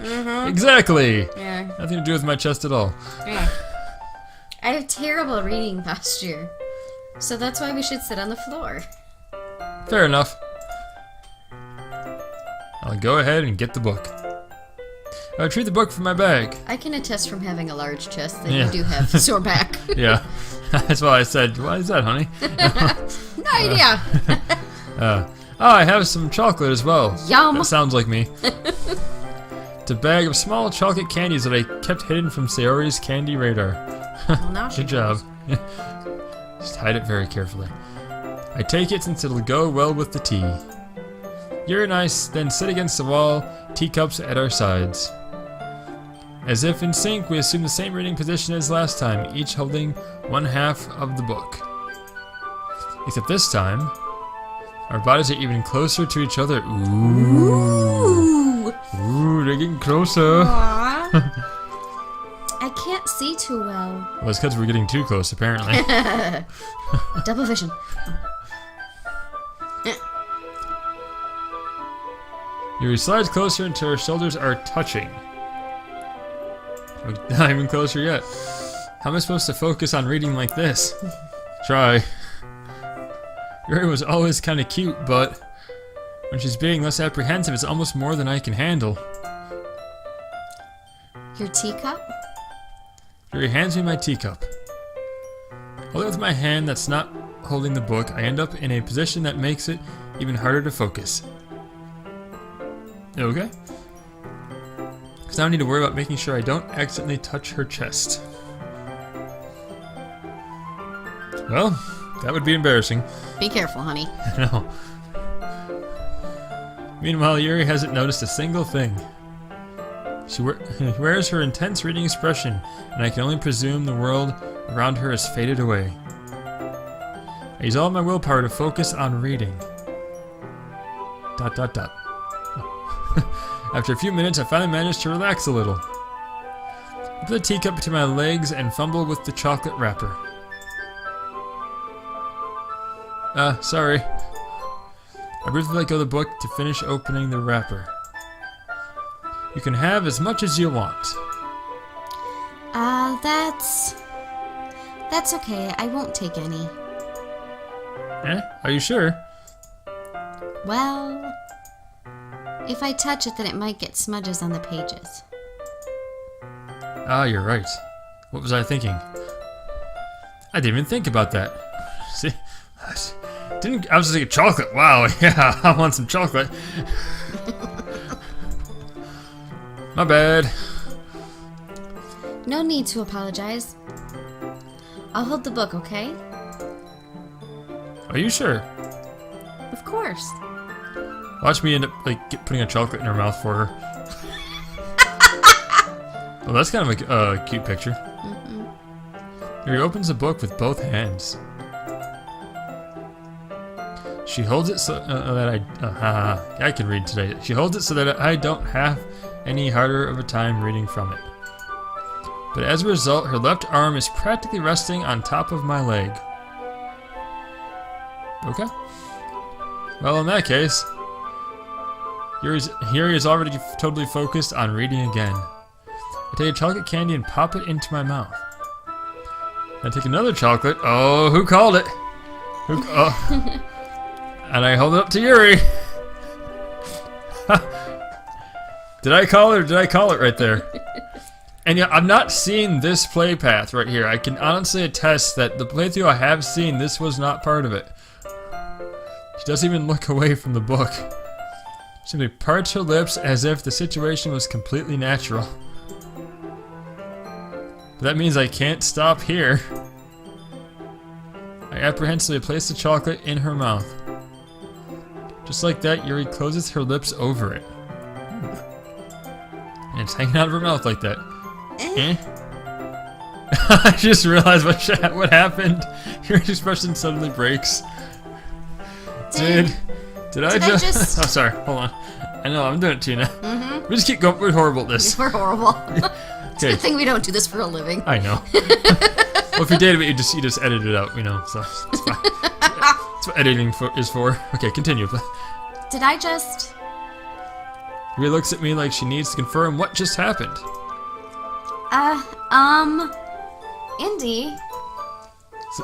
Exactly. Yeah. Nothing to do with my chest at all. Yeah. I have terrible reading posture. So that's why we should sit on the floor. Fair enough. I'll go ahead and get the book. I retrieve the book from my bag. I can attest from having a large chest that Yeah. you do have sore back. Yeah. That's why I said, why is that, honey? No idea. I have some chocolate as well. Yum. That sounds like me. It's a bag of small chocolate candies that I kept hidden from Sayori's candy radar. Well, now she Good job. Just hide it very carefully. I take it since it'll go well with the tea. Yuri and I then sit against the wall, teacups at our sides. As if in sync, we assume the same reading position as last time, each holding one half of the book. Except this time, our bodies are even closer to each other. Ooh, they're getting closer. Aww. I can't see too well. Well, it's because we're getting too close, apparently. Double vision. Yuri slides closer until her shoulders are touching. Not even closer yet. How am I supposed to focus on reading like this? Try. Yuri was always kind of cute, but when she's being less apprehensive, it's almost more than I can handle. Your teacup? Yuri hands me my teacup. Holding it with my hand that's not holding the book, I end up in a position that makes it even harder to focus. You okay? Because now I need to worry about making sure I don't accidentally touch her chest. Well, that would be embarrassing. Be careful, honey. I know. Meanwhile, Yuri hasn't noticed a single thing. She wears her intense reading expression, and I can only presume the world around her has faded away. I use all my willpower to focus on reading. ... After a few minutes, I finally managed to relax a little. I put the teacup between my legs and fumble with the chocolate wrapper. Sorry. I briefly let go of the book to finish opening the wrapper. You can have as much as you want. That's okay. I won't take any. Are you sure? Well, if I touch it, then it might get smudges on the pages. Ah, you're right. What was I thinking? I didn't even think about that. See? I was just thinking chocolate. Wow, yeah, I want some chocolate. My bad. No need to apologize. I'll hold the book, okay? Are you sure? Of course. Watch me end up putting a chocolate in her mouth for her. Well, that's kind of a cute picture. Yuri opens the book with both hands. She holds it so that I can read today. She holds it so that I don't have any harder of a time reading from it. But as a result, her left arm is practically resting on top of my leg. Okay. Well, in that case, Yuri is already totally focused on reading again. I take a chocolate candy and pop it into my mouth. I take another chocolate. Oh, who called it? Oh. And I hold it up to Yuri. Did I call it or did I call it right there? And yeah, I'm not seeing this play path right here. I can honestly attest that the playthrough I have seen, this was not part of it. She doesn't even look away from the book. She simply parts her lips as if the situation was completely natural. But that means I can't stop here. I apprehensively place the chocolate in her mouth. Just like that, Yuri closes her lips over it. And it's hanging out of her mouth like that. I just realized what happened. Yuri's expression suddenly breaks. Did I just... Oh, sorry. Hold on. I know, I'm doing it to you now. We just keep going. We're horrible at this. We're horrible. It's a good thing we don't do this for a living. I know. Well, if you dated it, you just edit it out, you know, so it's fine. That's what editing is for. Okay, continue. Did I just... Yuri looks at me like she needs to confirm what just happened. Indy.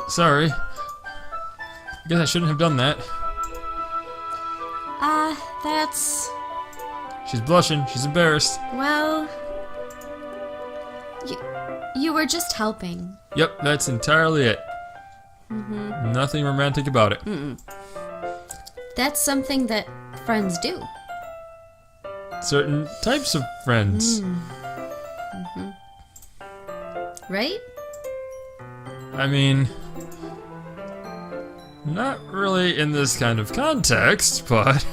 Sorry. I guess I shouldn't have done that. That's... She's blushing. She's embarrassed. Well... You were just helping. Yep, that's entirely it. Nothing romantic about it. That's something that friends do. Certain types of friends. Right? I mean... Not really in this kind of context, but...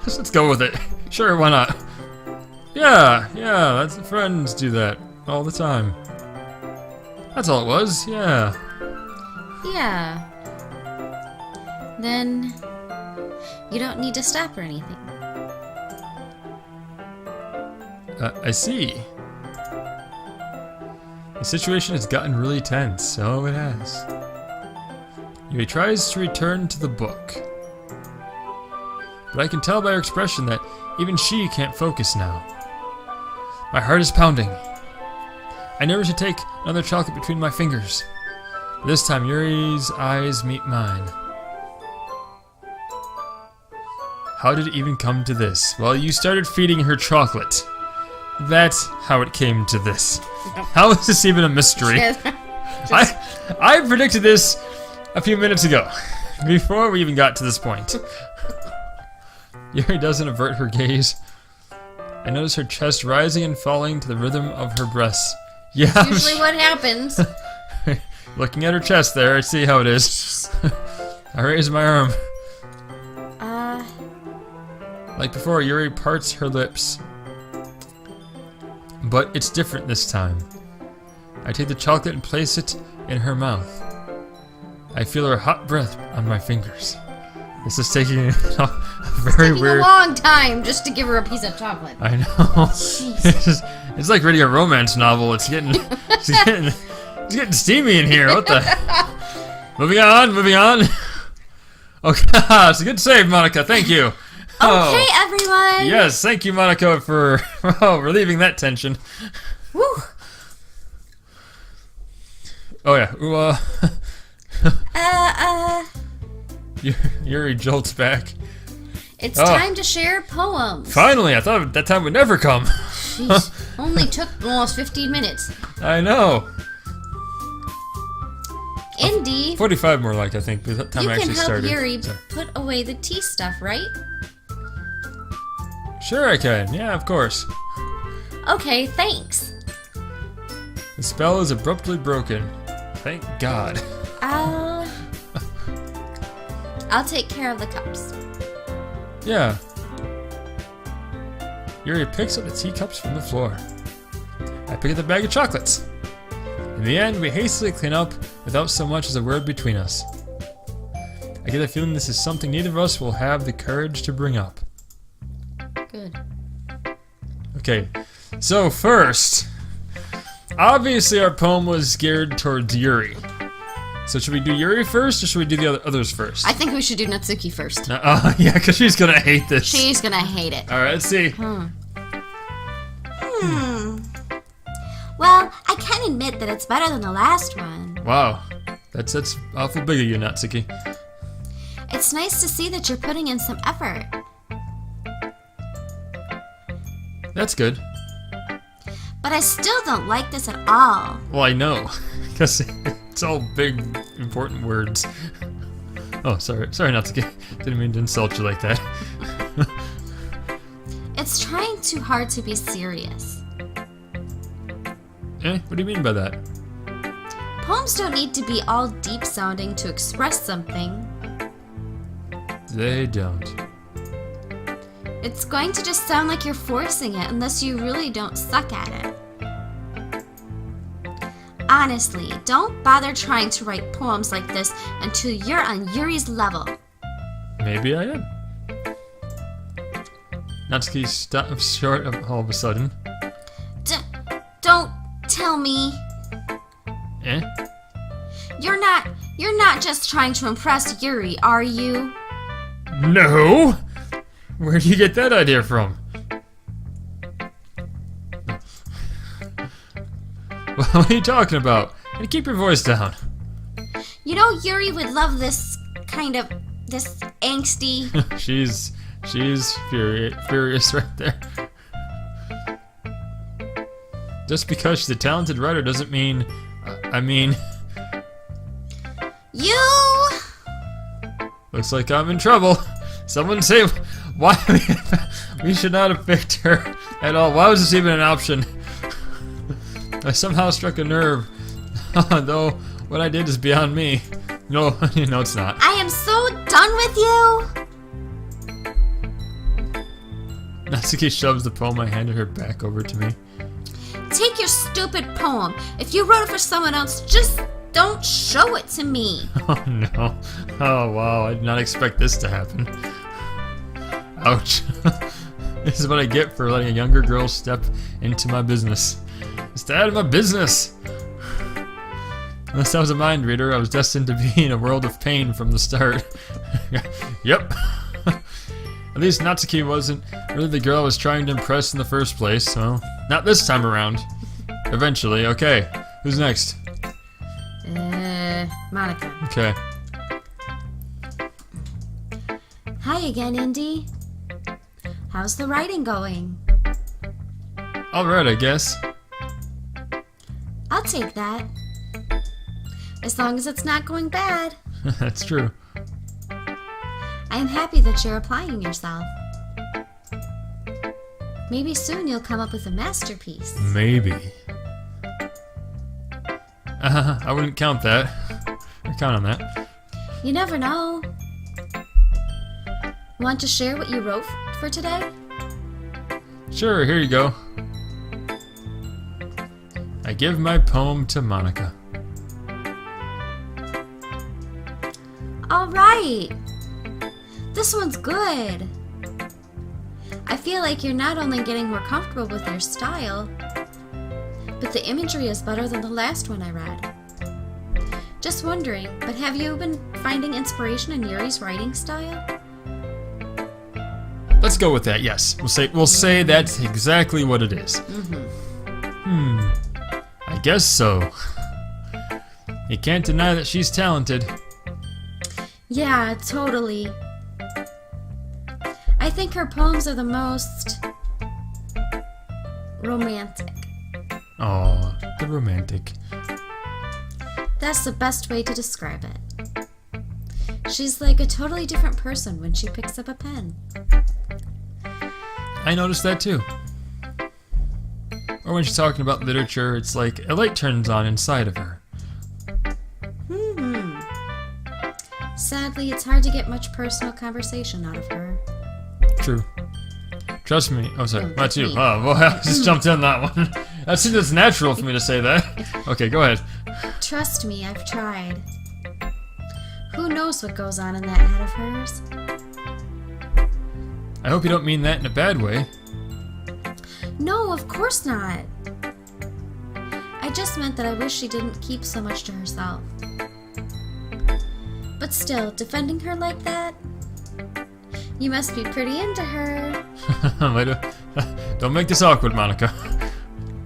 let's go with it. Sure, why not? Yeah, that's friends do that all the time. That's all it was, yeah. Yeah. Then... you don't need to stop or anything. I see. The situation has gotten really tense, so it has. Yuri tries to return to the book. But I can tell by her expression that even she can't focus now. My heart is pounding. I never should take another chocolate between my fingers. This time Yuri's eyes meet mine. How did it even come to this? Well, you started feeding her chocolate. That's how it came to this. How is this even a mystery? I predicted this a few minutes ago, before we even got to this point. Yuri doesn't avert her gaze. I notice her chest rising and falling to the rhythm of her breasts. Yeah, that's usually what happens. Looking at her chest there, I see how it is. I raise my arm. Like before, Yuri parts her lips. But it's different this time. I take the chocolate and place it in her mouth. I feel her hot breath on my fingers. This is taking a very weird... a long time just to give her a piece of chocolate. I know. It's like reading a romance novel. It's getting steamy in here. What the? Moving on. Okay, it's a good save, Monica. Thank you. Okay, everyone. Yes, thank you, Monica, for relieving that tension. Woo. Oh yeah. Yuri jolts back. It's time to share poems. Finally, I thought that time would never come. Jeez, only took almost 15 minutes. I know. Indy. 45 more like, I think, by the time I actually started. You can help Yuri put away the tea stuff, right? Sure I can. Yeah, of course. Okay, thanks. The spell is abruptly broken. Thank God. I'll take care of the cups. Yeah. Yuri picks up the teacups from the floor. I pick up the bag of chocolates. In the end, we hastily clean up without so much as a word between us. I get the feeling this is something neither of us will have the courage to bring up. Good. Okay, so first, obviously our poem was geared towards Yuri. So should we do Yuri first, or should we do the others first? I think we should do Natsuki first. Yeah, because she's gonna hate this. She's gonna hate it. Alright, let's see. Well, I can admit that it's better than the last one. Wow. That's awful big of you, Natsuki. It's nice to see that you're putting in some effort. That's good. But I still don't like this at all. Well, I know. Because it's all big, important words. Oh, sorry, Natsuki. Didn't mean to insult you like that. It's trying too hard to be serious. What do you mean by that? Poems don't need to be all deep sounding to express something. They don't. It's going to just sound like you're forcing it unless you really don't suck at it. Honestly, don't bother trying to write poems like this until you're on Yuri's level. Maybe I am. Natsuki stops short of all of a sudden. Don't tell me. You're not just trying to impress Yuri, are you? No! Where do you get that idea from? What are you talking about? And keep your voice down. You know Yuri would love this angsty. She's furious right there. Just because she's a talented writer doesn't mean, You! Looks like I'm in trouble. Someone say why we should not have picked her at all. Why was this even an option? I somehow struck a nerve. Though what I did is beyond me. No, no, it's not. I am so done with you! Natsuki shoves the poem I handed her back over to me. Take your stupid poem. If you wrote it for someone else, just don't show it to me. Oh no. Oh wow, I did not expect this to happen. Ouch. This is what I get for letting a younger girl step into my business. Stay out of my business! Unless I was a mind reader, I was destined to be in a world of pain from the start. Yep. At least Natsuki wasn't really the girl I was trying to impress in the first place, so not this time around. Eventually, okay. Who's next? Monica. Okay. Hi again, Indy. How's the writing going? Alright, I guess. I'll take that. As long as it's not going bad. That's true. I am happy that you're applying yourself. Maybe soon you'll come up with a masterpiece. Maybe. I wouldn't count that. I count on that. You never know. Want to share what you wrote for today? Sure, here you go. I give my poem to Monica. Alright! This one's good. I feel like you're not only getting more comfortable with your style, but the imagery is better than the last one I read. Just wondering, but have you been finding inspiration in Yuri's writing style? Let's go with that, yes. We'll say that's exactly what it is. I guess so. You can't deny that she's talented. Yeah, totally. I think her poems are the most romantic. Oh, the romantic. That's the best way to describe it. She's like a totally different person when she picks up a pen. I noticed that too. Or when she's talking about literature, it's like a light turns on inside of her. Sadly, it's hard to get much personal conversation out of her. True. Trust me. Oh, sorry. No, Not you. me. Oh, well, I just jumped in that one. That seems it's natural for me to say that. Okay, go ahead. Trust me, I've tried. Who knows what goes on in that head of hers? I hope you don't mean that in a bad way. No, of course not. I just meant that I wish she didn't keep so much to herself. But still, defending her like that? You must be pretty into her. Wait, don't make this awkward, Monica.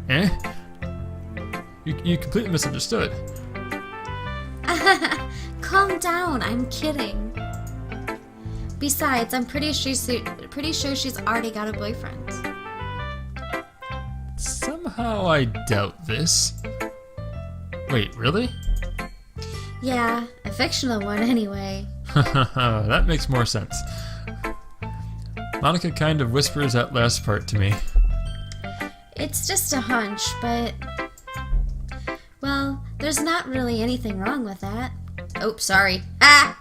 Eh? You completely misunderstood. Calm down, I'm kidding. Besides, I'm pretty sure she's already got a boyfriend. Somehow I doubt this. Wait, really? Yeah, a fictional one anyway. That makes more sense. Monica kind of whispers that last part to me. It's just a hunch, but... Well, there's not really anything wrong with that. Oh, sorry. Ah!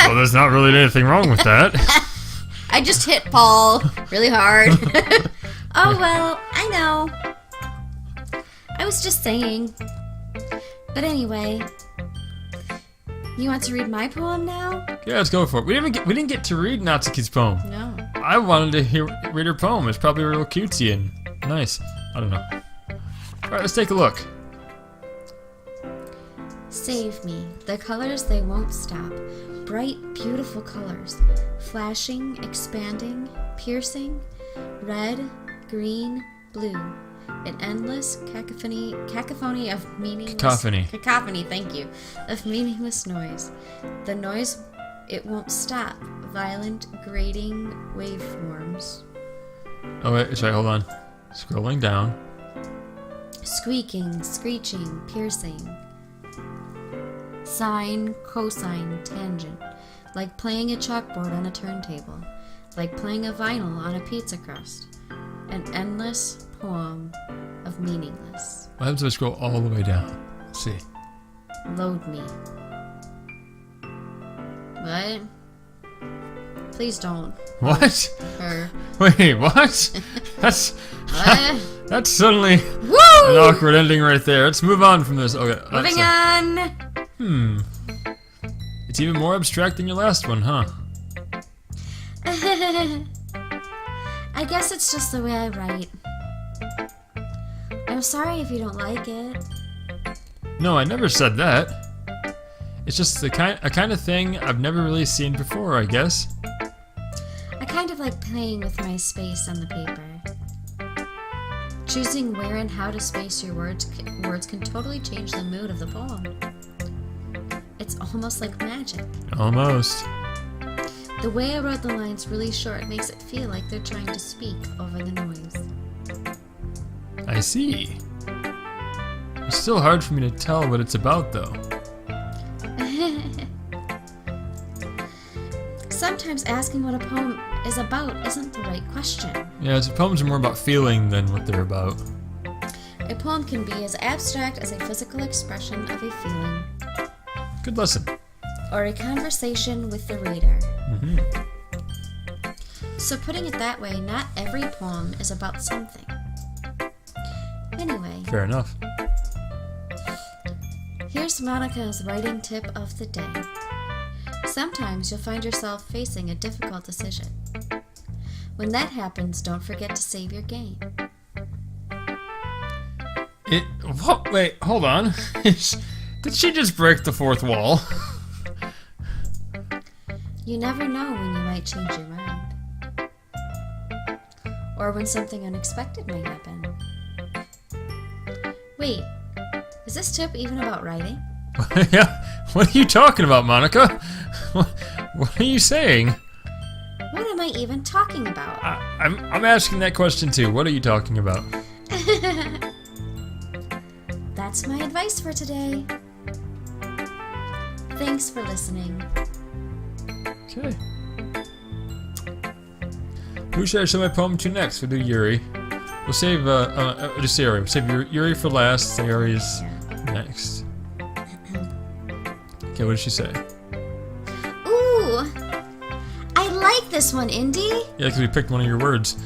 Well, there's not really anything wrong with that. I just hit Paul really hard. Oh, well, I know. I was just saying. But anyway, you want to read my poem now? Yeah, let's go for it. We didn't get to read Natsuki's poem. No. I wanted to read her poem. It's probably real cutesy and nice. I don't know. All right, let's take a look. Save me. The colors, they won't stop. Bright, beautiful colors. Flashing, expanding, piercing. Red, green, blue. An endless cacophony of meaningless... Cacophony, thank you. Of meaningless noise. The noise, it won't stop. Violent, grating waveforms. Oh, wait, sorry, hold on. Scrolling down. Squeaking, screeching, piercing. Sine, cosine, tangent. Like playing a chalkboard on a turntable. Like playing a vinyl on a pizza crust. An endless poem of meaningless. What happens if I scroll all the way down? Let's see. Load me. What? Please don't. What? Her. Wait, what? That's... What? That's suddenly Woo! an awkward ending right there. Let's move on from this. Okay. Moving on. It's even more abstract than your last one, huh? I guess it's just the way I write. I'm sorry if you don't like it. No, I never said that. It's just a kind of thing I've never really seen before, I guess. I kind of like playing with my space on the paper. Choosing where and how to space your words can totally change the mood of the poem. It's almost like magic. Almost. The way I wrote the lines really short makes it feel like they're trying to speak over the noise. I see. It's still hard for me to tell what it's about, though. Sometimes asking what a poem is about isn't the right question. Yeah, poems are more about feeling than what they're about. A poem can be as abstract as a physical expression of a feeling. Good lesson. Or a conversation with the reader. Mm-hmm. So putting it that way, not every poem is about something. Anyway. Fair enough. Here's Monica's writing tip of the day. Sometimes you'll find yourself facing a difficult decision. When that happens, don't forget to save your game. What? Wait, hold on. Did she just break the fourth wall? You never know when you might change your mind. Or when something unexpected may happen. Wait, is this tip even about writing? Yeah. What are you talking about, Monica? What are you saying? What am I even talking about? I'm asking that question too. What are you talking about? That's my advice for today. Thanks for listening. Okay. Who should I show my poem to next? We'll do Yuri. We'll save, just Yuri. We'll save Yuri for last. Yuri is next. Okay, what did she say? Ooh! I like this one, Indy. Yeah, because we picked one of your words.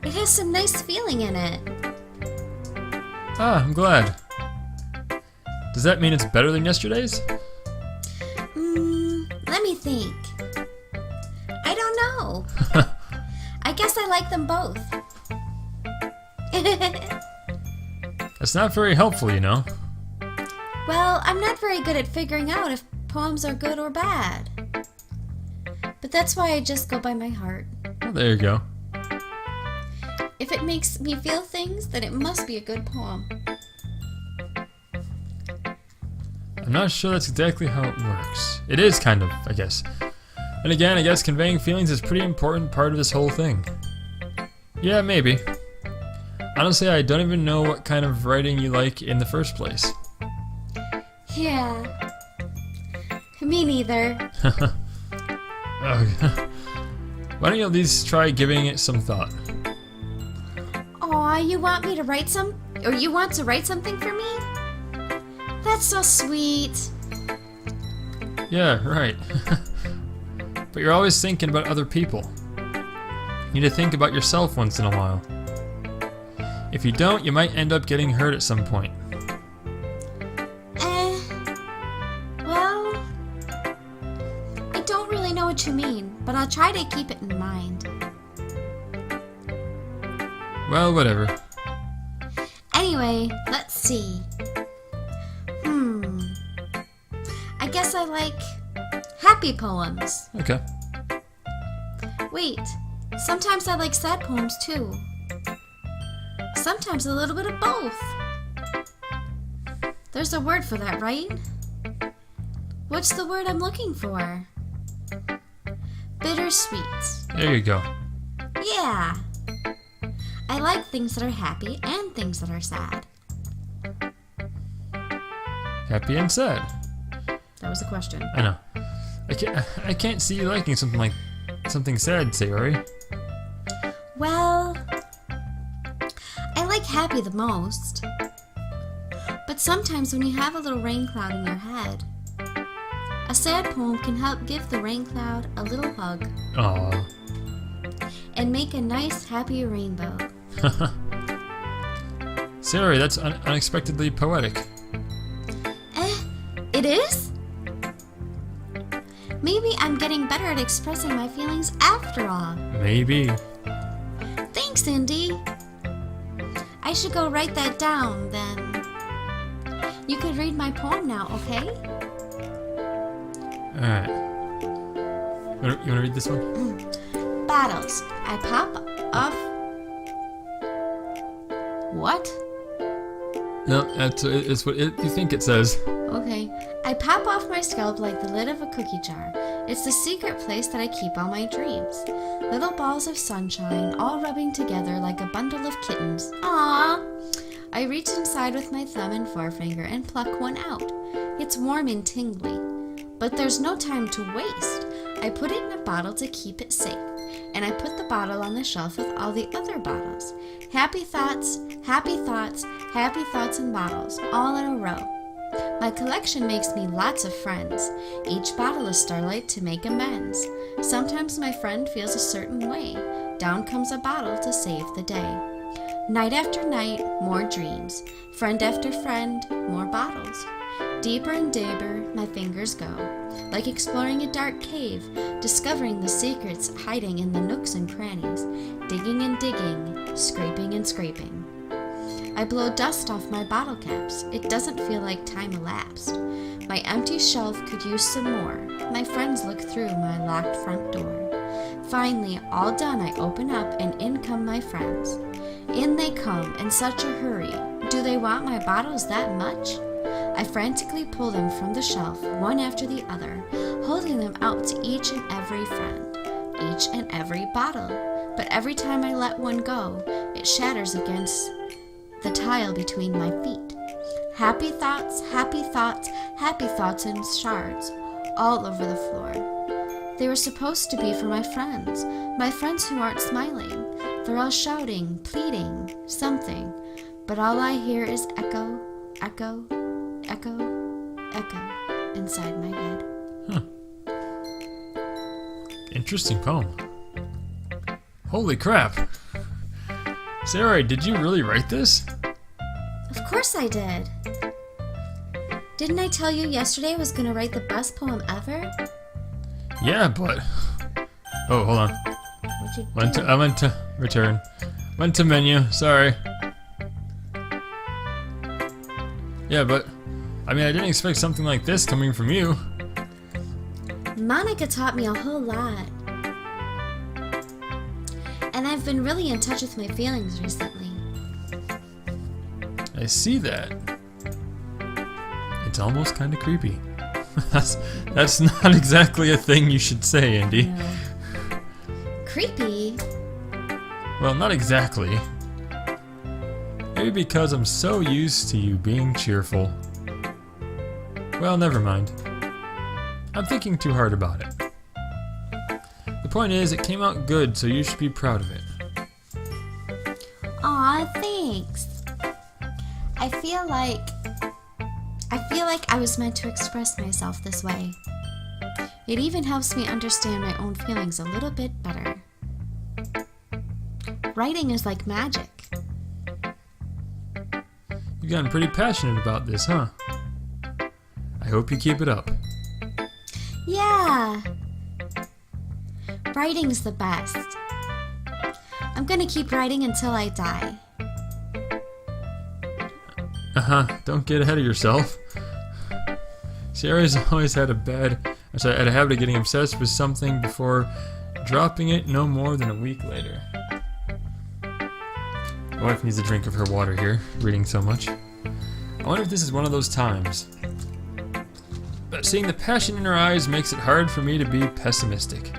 It has some nice feeling in it. Ah, I'm glad. Does that mean it's better than yesterday's? Let me think. I don't know. I guess I like them both. That's not very helpful, you know. Well, I'm not very good at figuring out if poems are good or bad. But that's why I just go by my heart. Well, there you go. If it makes me feel things, then it must be a good poem. I'm not sure that's exactly how it works. It is kind of, I guess. And again, I guess conveying feelings is a pretty important part of this whole thing. Yeah, maybe. Honestly, I don't even know what kind of writing you like in the first place. Yeah. Me neither. Why don't you at least try giving it some thought? Aw, you want me to write some? Or you want to write something for me? That's so sweet. Yeah, right. But you're always thinking about other people. You need to think about yourself once in a while. If you don't, you might end up getting hurt at some point. Well, I don't really know what you mean, but I'll try to keep it in mind. Well, whatever. Anyway, let's see. I guess I like happy poems. Okay. Wait, sometimes I like sad poems too. Sometimes a little bit of both. There's a word for that, right? What's the word I'm looking for? Bittersweet. There you go. Yeah. I like things that are happy and things that are sad. Happy and sad. That was a question. I know. I can't see you liking something sad, Sayori. Well, I like happy the most. But sometimes when you have a little rain cloud in your head, a sad poem can help give the rain cloud a little hug. Aww. And make a nice happy rainbow. Sayori, that's unexpectedly poetic. It is? Maybe I'm getting better at expressing my feelings after all. Maybe. Thanks, Indy. I should go write that down, then. You could read my poem now, okay? Alright. You wanna read this one? Battles. I pop off... What? No, it's what you think it says. Okay. I pop off my scalp like the lid of a cookie jar. It's the secret place that I keep all my dreams. Little balls of sunshine, all rubbing together like a bundle of kittens. Aww! I reach inside with my thumb and forefinger and pluck one out. It's warm and tingly. But there's no time to waste. I put it in a bottle to keep it safe. And I put the bottle on the shelf with all the other bottles. Happy thoughts, happy thoughts, happy thoughts in bottles, all in a row. My collection makes me lots of friends. Each bottle is starlight to make amends. Sometimes my friend feels a certain way. Down comes a bottle to save the day. Night after night, more dreams. Friend after friend, more bottles. Deeper and deeper my fingers go, like exploring a dark cave, discovering the secrets hiding in the nooks and crannies, digging and digging, scraping and scraping. I blow dust off my bottle caps. It doesn't feel like time elapsed. My empty shelf could use some more. My friends look through my locked front door. Finally, all done, I open up and in come my friends. In they come in such a hurry. Do they want my bottles that much? I frantically pull them from the shelf, one after the other, holding them out to each and every friend, each and every bottle. But every time I let one go, it shatters against the tile between my feet. Happy thoughts, happy thoughts, happy thoughts in shards, all over the floor. They were supposed to be for my friends who aren't smiling. They're all shouting, pleading, something, but all I hear is echo, echo, echo, echo inside my head. Huh. Interesting poem. Holy crap. Sayori, did you really write this? Of course I did. Didn't I tell you yesterday I was going to write the best poem ever? Yeah, but... Oh, hold on. What'd you do? I went to return. Went to menu, sorry. Yeah, but I mean, I didn't expect something like this coming from you. Monica taught me a whole lot. And I've been really in touch with my feelings recently. I see that. It's almost kind of creepy. That's not exactly a thing you should say, Indy. No. Creepy? Well, not exactly. Maybe because I'm so used to you being cheerful. Well, never mind. I'm thinking too hard about it. The point is, it came out good, so you should be proud of it. Aw, thanks. I feel like I was meant to express myself this way. It even helps me understand my own feelings a little bit better. Writing is like magic. You've gotten pretty passionate about this, huh? I hope you keep it up. Yeah. Writing's the best. I'm gonna keep writing until I die. Don't get ahead of yourself. Sierra's always had a habit of getting obsessed with something before dropping it no more than a week later. My wife needs a drink of her water here, reading so much. I wonder if this is one of those times. But seeing the passion in her eyes makes it hard for me to be pessimistic.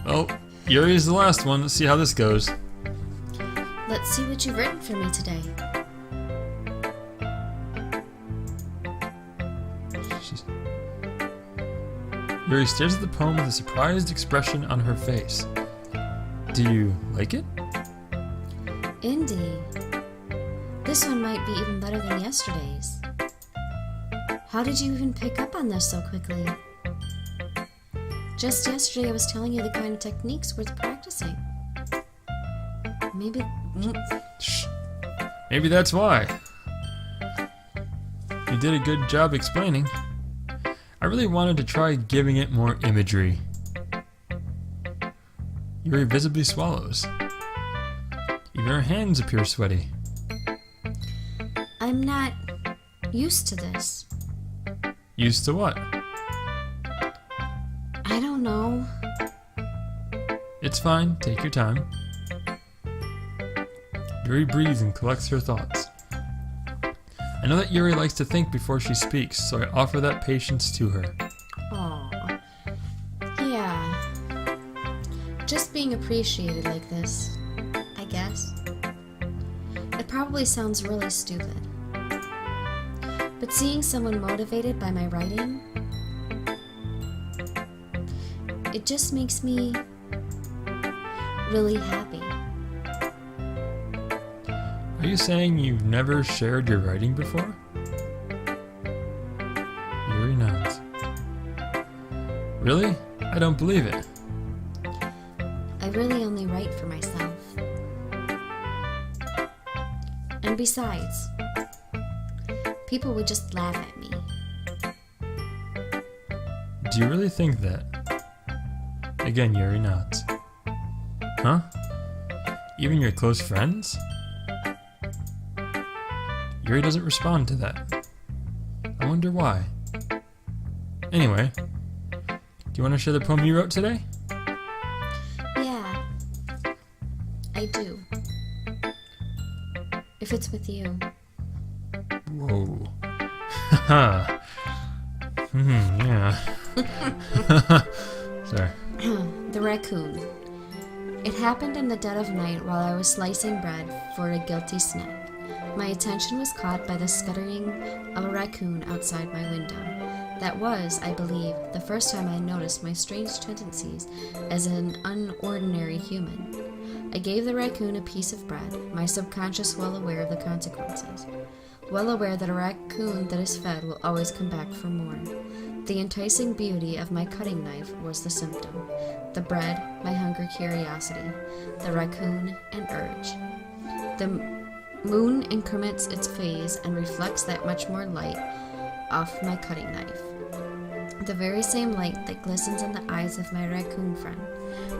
Well, Yuri is the last one. Let's see how this goes. Let's see what you've written for me today. Yuri stares at the poem with a surprised expression on her face. Do you like it? Indy. This one might be even better than yesterday's. How did you even pick up on this so quickly? Just yesterday I was telling you the kind of techniques worth practicing. Maybe... Shh. Maybe that's why. You did a good job explaining. I really wanted to try giving it more imagery. Yuri visibly swallows. Even her hands appear sweaty. I'm not used to this. Used to what? I don't know. It's fine, take your time. Yuri breathes and collects her thoughts. I know that Yuri likes to think before she speaks, so I offer that patience to her. Aw. Yeah. Just being appreciated like this, I guess. It probably sounds really stupid. But seeing someone motivated by my writing, it just makes me really happy. Are you saying you've never shared your writing before? Yuri nods. Really? I don't believe it. I really only write for myself. And besides, people would just laugh at me. Do you really think that? Again, Yuri nods. Huh? Even your close friends? Yuri doesn't respond to that. I wonder why. Anyway, do you want to share the poem you wrote today? Yeah, I do. If it's with you. Whoa. Haha. Yeah. Sorry. The raccoon. It happened in the dead of night while I was slicing bread for a guilty snack. My attention was caught by the scuttering of a raccoon outside my window. That was, I believe, the first time I noticed my strange tendencies as an unordinary human. I gave the raccoon a piece of bread, my subconscious well aware of the consequences. Well aware that a raccoon that is fed will always come back for more. The enticing beauty of my cutting knife was the symptom. The bread, my hunger curiosity. The raccoon, an urge. The moon increments its phase and reflects that much more light off my cutting knife. The very same light that glistens in the eyes of my raccoon friend.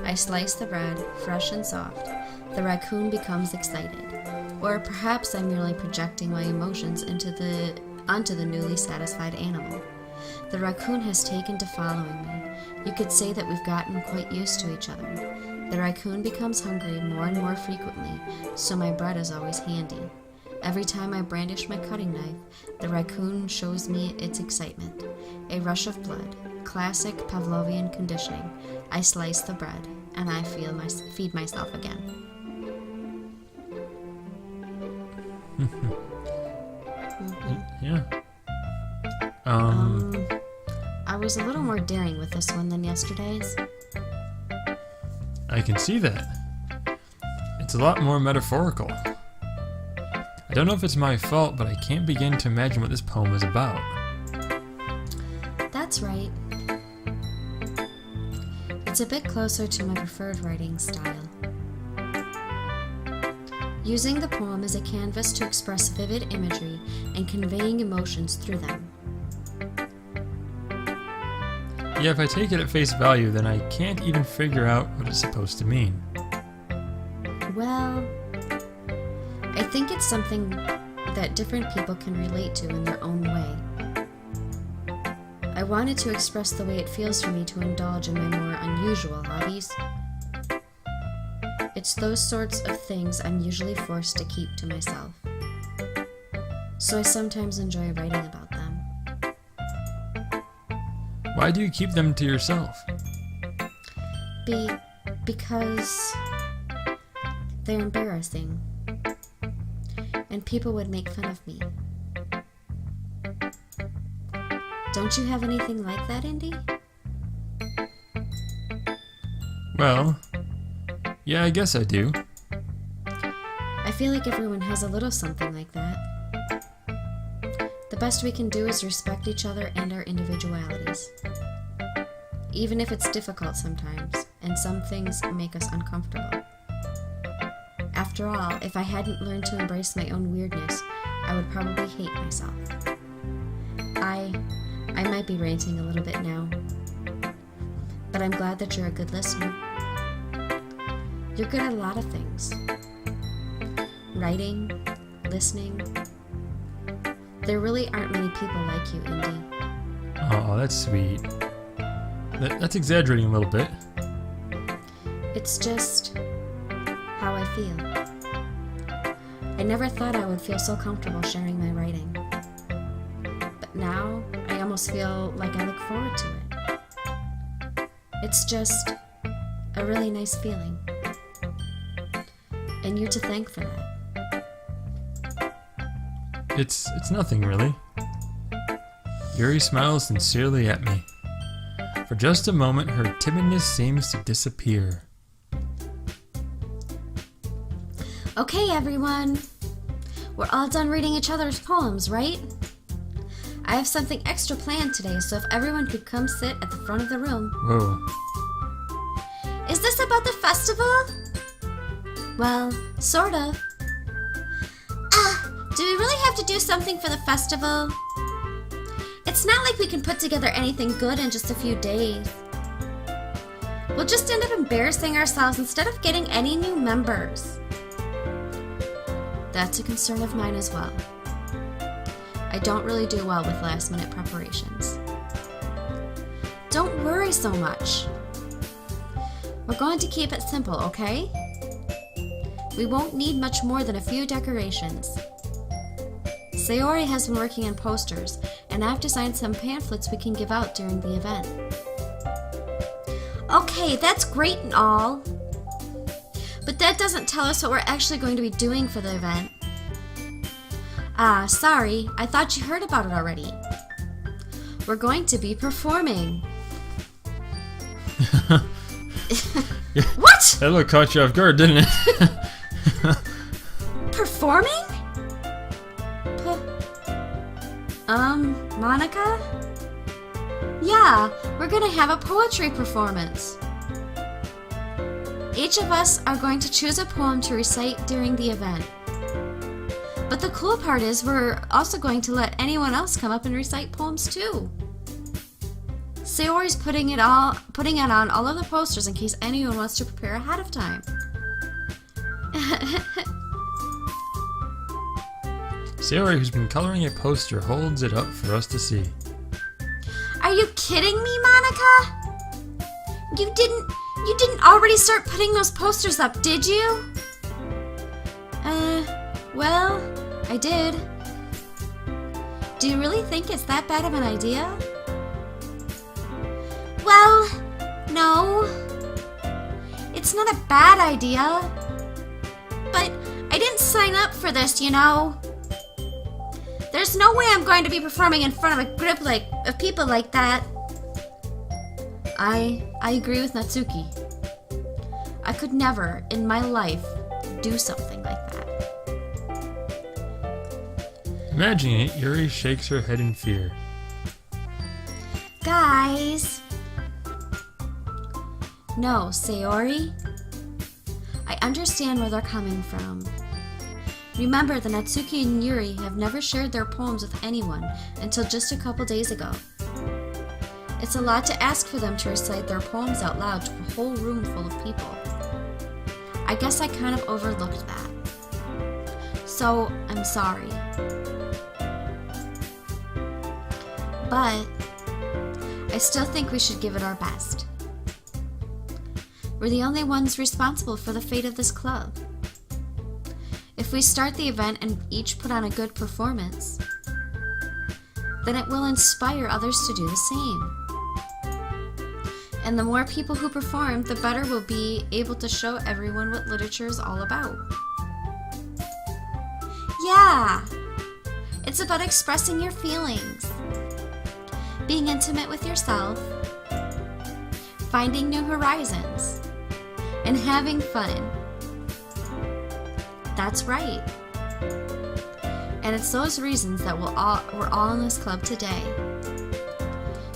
I slice the bread, fresh and soft. The raccoon becomes excited. Or perhaps I'm merely projecting my emotions onto the newly satisfied animal. The raccoon has taken to following me. You could say that we've gotten quite used to each other. The raccoon becomes hungry more and more frequently, so my bread is always handy. Every time I brandish my cutting knife, the raccoon shows me its excitement. A rush of blood, classic Pavlovian conditioning. I slice the bread, and I feed myself again. Yeah. I was a little more daring with this one than yesterday's. I can see that. It's a lot more metaphorical. I don't know if it's my fault, but I can't begin to imagine what this poem is about. That's right. It's a bit closer to my preferred writing style. Using the poem as a canvas to express vivid imagery and conveying emotions through them. Yeah, if I take it at face value, then I can't even figure out what it's supposed to mean. Well, I think it's something that different people can relate to in their own way. I wanted to express the way it feels for me to indulge in my more unusual hobbies. It's those sorts of things I'm usually forced to keep to myself. So I sometimes enjoy writing about them. Why do you keep them to yourself? Because they're embarrassing. And people would make fun of me. Don't you have anything like that, Indy? Well, yeah, I guess I do. I feel like everyone has a little something like that. The best we can do is respect each other and our individualities. Even if it's difficult sometimes, and some things make us uncomfortable. After all, if I hadn't learned to embrace my own weirdness, I would probably hate myself. I might be ranting a little bit now, but I'm glad that you're a good listener. You're good at a lot of things. Writing, listening. There really aren't many people like you, Indy. Oh, that's sweet. That's exaggerating a little bit. It's just how I feel. I never thought I would feel so comfortable sharing my writing. But now, I almost feel like I look forward to it. It's just a really nice feeling. And you're to thank for that. It's nothing, really. Yuri smiles sincerely at me. For just a moment, her timidness seems to disappear. Okay, everyone. We're all done reading each other's poems, right? I have something extra planned today, so if everyone could come sit at the front of the room. Whoa. Is this about the festival? Well, sort of. Do we really have to do something for the festival? It's not like we can put together anything good in just a few days. We'll just end up embarrassing ourselves instead of getting any new members. That's a concern of mine as well. I don't really do well with last-minute preparations. Don't worry so much. We're going to keep it simple, okay? We won't need much more than a few decorations. Sayori has been working on posters, and I've designed some pamphlets we can give out during the event. Okay, that's great and all. But that doesn't tell us what we're actually going to be doing for the event. Sorry, I thought you heard about it already. We're going to be performing. What? That look caught you off guard, didn't it? Performing? Monica? Yeah, we're gonna have a poetry performance. Each of us are going to choose a poem to recite during the event. But the cool part is we're also going to let anyone else come up and recite poems too. Sayori's putting it on all of the posters in case anyone wants to prepare ahead of time. Sayori, who's been coloring a poster, holds it up for us to see. Are you kidding me, Monica? You didn't already start putting those posters up, did you? Well, I did. Do you really think it's that bad of an idea? Well, no. It's not a bad idea. But I didn't sign up for this, you know. There's no way I'm going to be performing in front of a group of people like that. I agree with Natsuki. I could never, in my life, do something like that. Imagining it, Yuri shakes her head in fear. Guys. No, Sayori. I understand where they're coming from. Remember that Natsuki and Yuri have never shared their poems with anyone until just a couple days ago. It's a lot to ask for them to recite their poems out loud to a whole room full of people. I guess I kind of overlooked that. So, I'm sorry. But I still think we should give it our best. We're the only ones responsible for the fate of this club. If we start the event and each put on a good performance, then it will inspire others to do the same. And the more people who perform, the better we'll be able to show everyone what literature is all about. Yeah! It's about expressing your feelings, being intimate with yourself, finding new horizons, and having fun. That's right. And it's those reasons that we're all in this club today.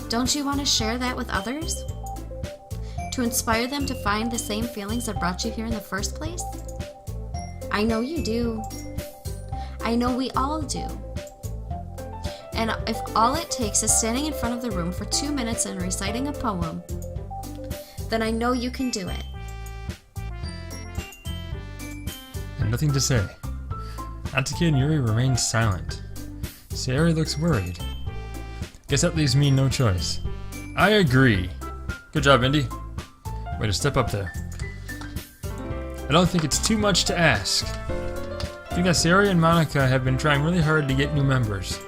Don't you want to share that with others? To inspire them to find the same feelings that brought you here in the first place? I know you do. I know we all do. And if all it takes is standing in front of the room for 2 minutes and reciting a poem, then I know you can do it. And nothing to say. Natsuki and Yuri remain silent. Sayori looks worried. Guess that leaves me no choice. I agree. Good job, Indy. Way to step up there. I don't think it's too much to ask. I think that Sayori and Monica have been trying really hard to get new members.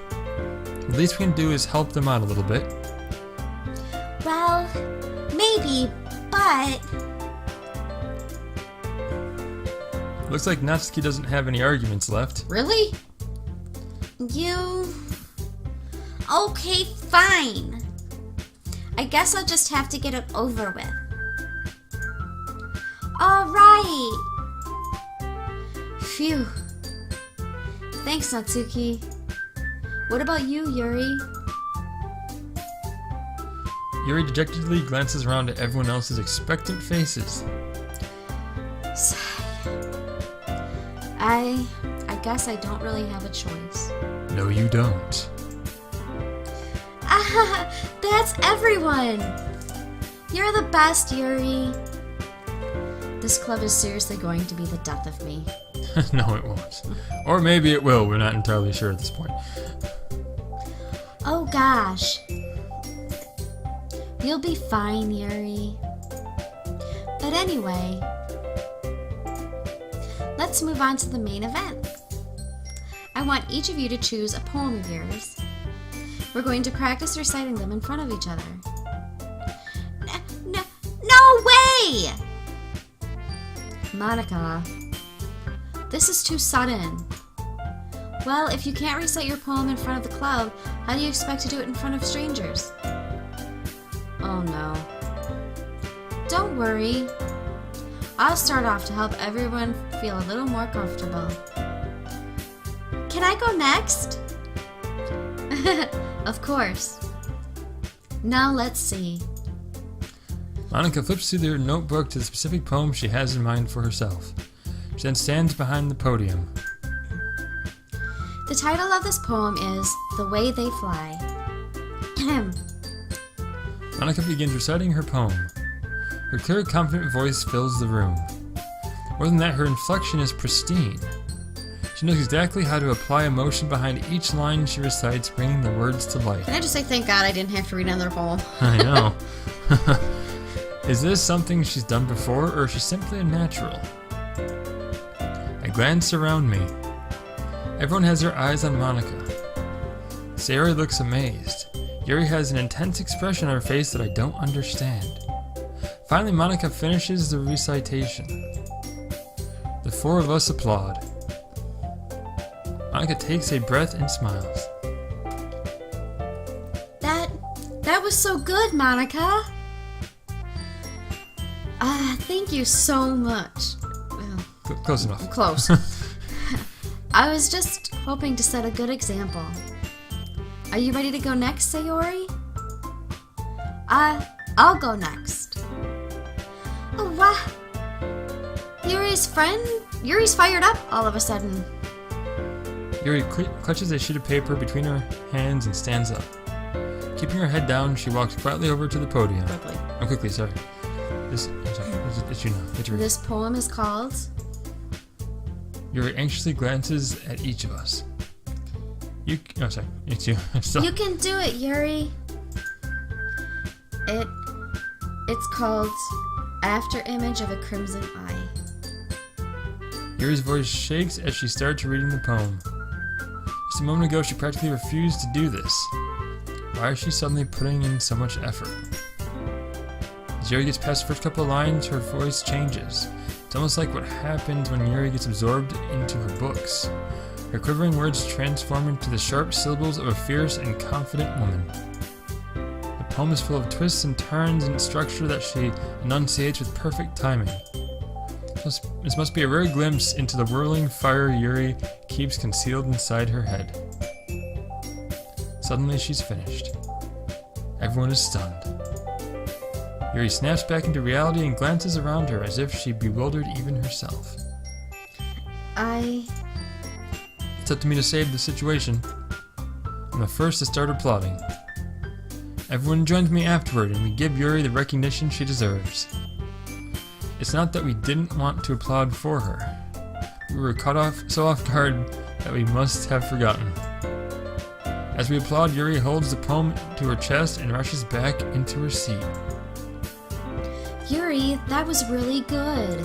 The least we can do is help them out a little bit. Well, maybe, but... Looks like Natsuki doesn't have any arguments left. Really? Okay, fine. I guess I'll just have to get it over with. Alright. Phew. Thanks, Natsuki. What about you, Yuri? Yuri dejectedly glances around at everyone else's expectant faces. I guess I don't really have a choice. No, you don't. Ah, that's everyone! You're the best, Yuri. This club is seriously going to be the death of me. No, it won't. Or maybe it will. We're not entirely sure at this point. Oh gosh. You'll be fine, Yuri. But anyway, let's move on to the main event. I want each of you to choose a poem of yours. We're going to practice reciting them in front of each other. No way! Monica, this is too sudden. Well, if you can't recite your poem in front of the club, how do you expect to do it in front of strangers? Oh no. Don't worry. I'll start off to help everyone feel a little more comfortable. Can I go next? Of course. Now let's see. Monica flips through their notebook to the specific poem she has in mind for herself. She then stands behind the podium. The title of this poem is The Way They Fly. Monica begins reciting her poem. Her clear, confident voice fills the room. More than that, her inflection is pristine. She knows exactly how to apply emotion behind each line she recites, bringing the words to life. Can I just say thank God I didn't have to read another poem? I know. Is this something she's done before, or is she simply a natural? I glance around me. Everyone has their eyes on Monica. Sayori looks amazed. Yuri has an intense expression on her face that I don't understand. Finally, Monica finishes the recitation. The four of us applaud. Monica takes a breath and smiles. That was so good, Monica. Thank you so much. Well, Close enough. close. I was just hoping to set a good example. Are you ready to go next, Sayori? I'll go next. Oh, wow. Yuri's fired up all of a sudden. Yuri clutches a sheet of paper between her hands and stands up. Keeping her head down, she walks quietly over to the podium. Quickly, sorry. It's you now. Get to read. This poem is called... Yuri anxiously glances at each of us. It's you. You can do it, Yuri. It's called After Image of a Crimson Eye. Yuri's voice shakes as she starts reading the poem. Just a moment ago, she practically refused to do this. Why is she suddenly putting in so much effort? As Yuri gets past the first couple of lines, her voice changes. It's almost like what happens when Yuri gets absorbed into her books. Her quivering words transform into the sharp syllables of a fierce and confident woman. The poem is full of twists and turns and structure that she enunciates with perfect timing. This must be a rare glimpse into the whirling fire Yuri keeps concealed inside her head. Suddenly she's finished. Everyone is stunned. Yuri snaps back into reality and glances around her as if she bewildered even herself. It's up to me to save the situation. I'm the first to start applauding. Everyone joins me afterward and we give Yuri the recognition she deserves. It's not that we didn't want to applaud for her. We were caught so off guard that we must have forgotten. As we applaud, Yuri holds the poem to her chest and rushes back into her seat. Yuri, that was really good.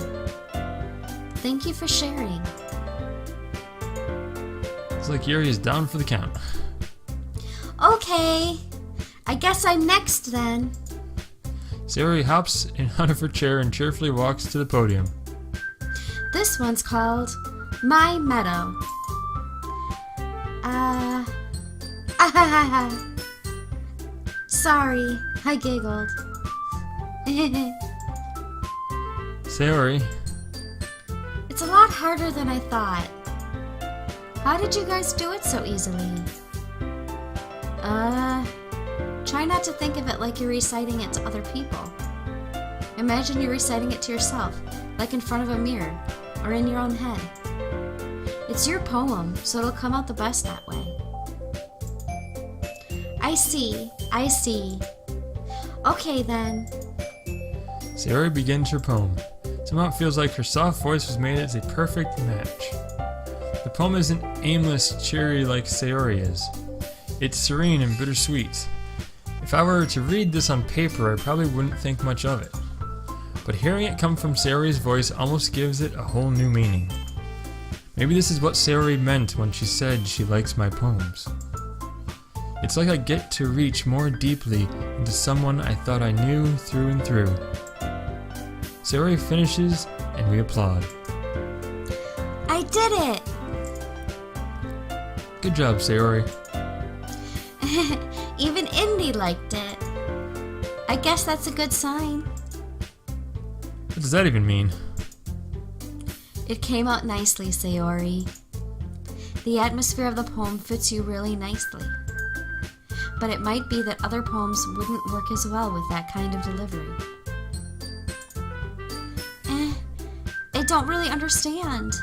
Thank you for sharing. It's like Yuri is down for the count. Okay, I guess I'm next then. Sayori hops out of her chair and cheerfully walks to the podium. This one's called My Meadow. Sorry, I giggled. Sayori, It's a lot harder than I thought. How did you guys do it so easily? Try not to think of it like you're reciting it to other people. Imagine you're reciting it to yourself, like in front of a mirror, or in your own head. It's your poem, so it'll come out the best that way. I see. Okay then. Sayori begins her poem. Somehow it feels like her soft voice was made as a perfect match. The poem isn't aimless, cheery like Sayori is. It's serene and bittersweet. If I were to read this on paper, I probably wouldn't think much of it. But hearing it come from Sayori's voice almost gives it a whole new meaning. Maybe this is what Sayori meant when she said she likes my poems. It's like I get to reach more deeply into someone I thought I knew through and through. Sayori finishes and we applaud. I did it! Good job, Sayori. Even Indy liked it. I guess that's a good sign. What does that even mean? It came out nicely, Sayori. The atmosphere of the poem fits you really nicely. But it might be that other poems wouldn't work as well with that kind of delivery. I don't really understand.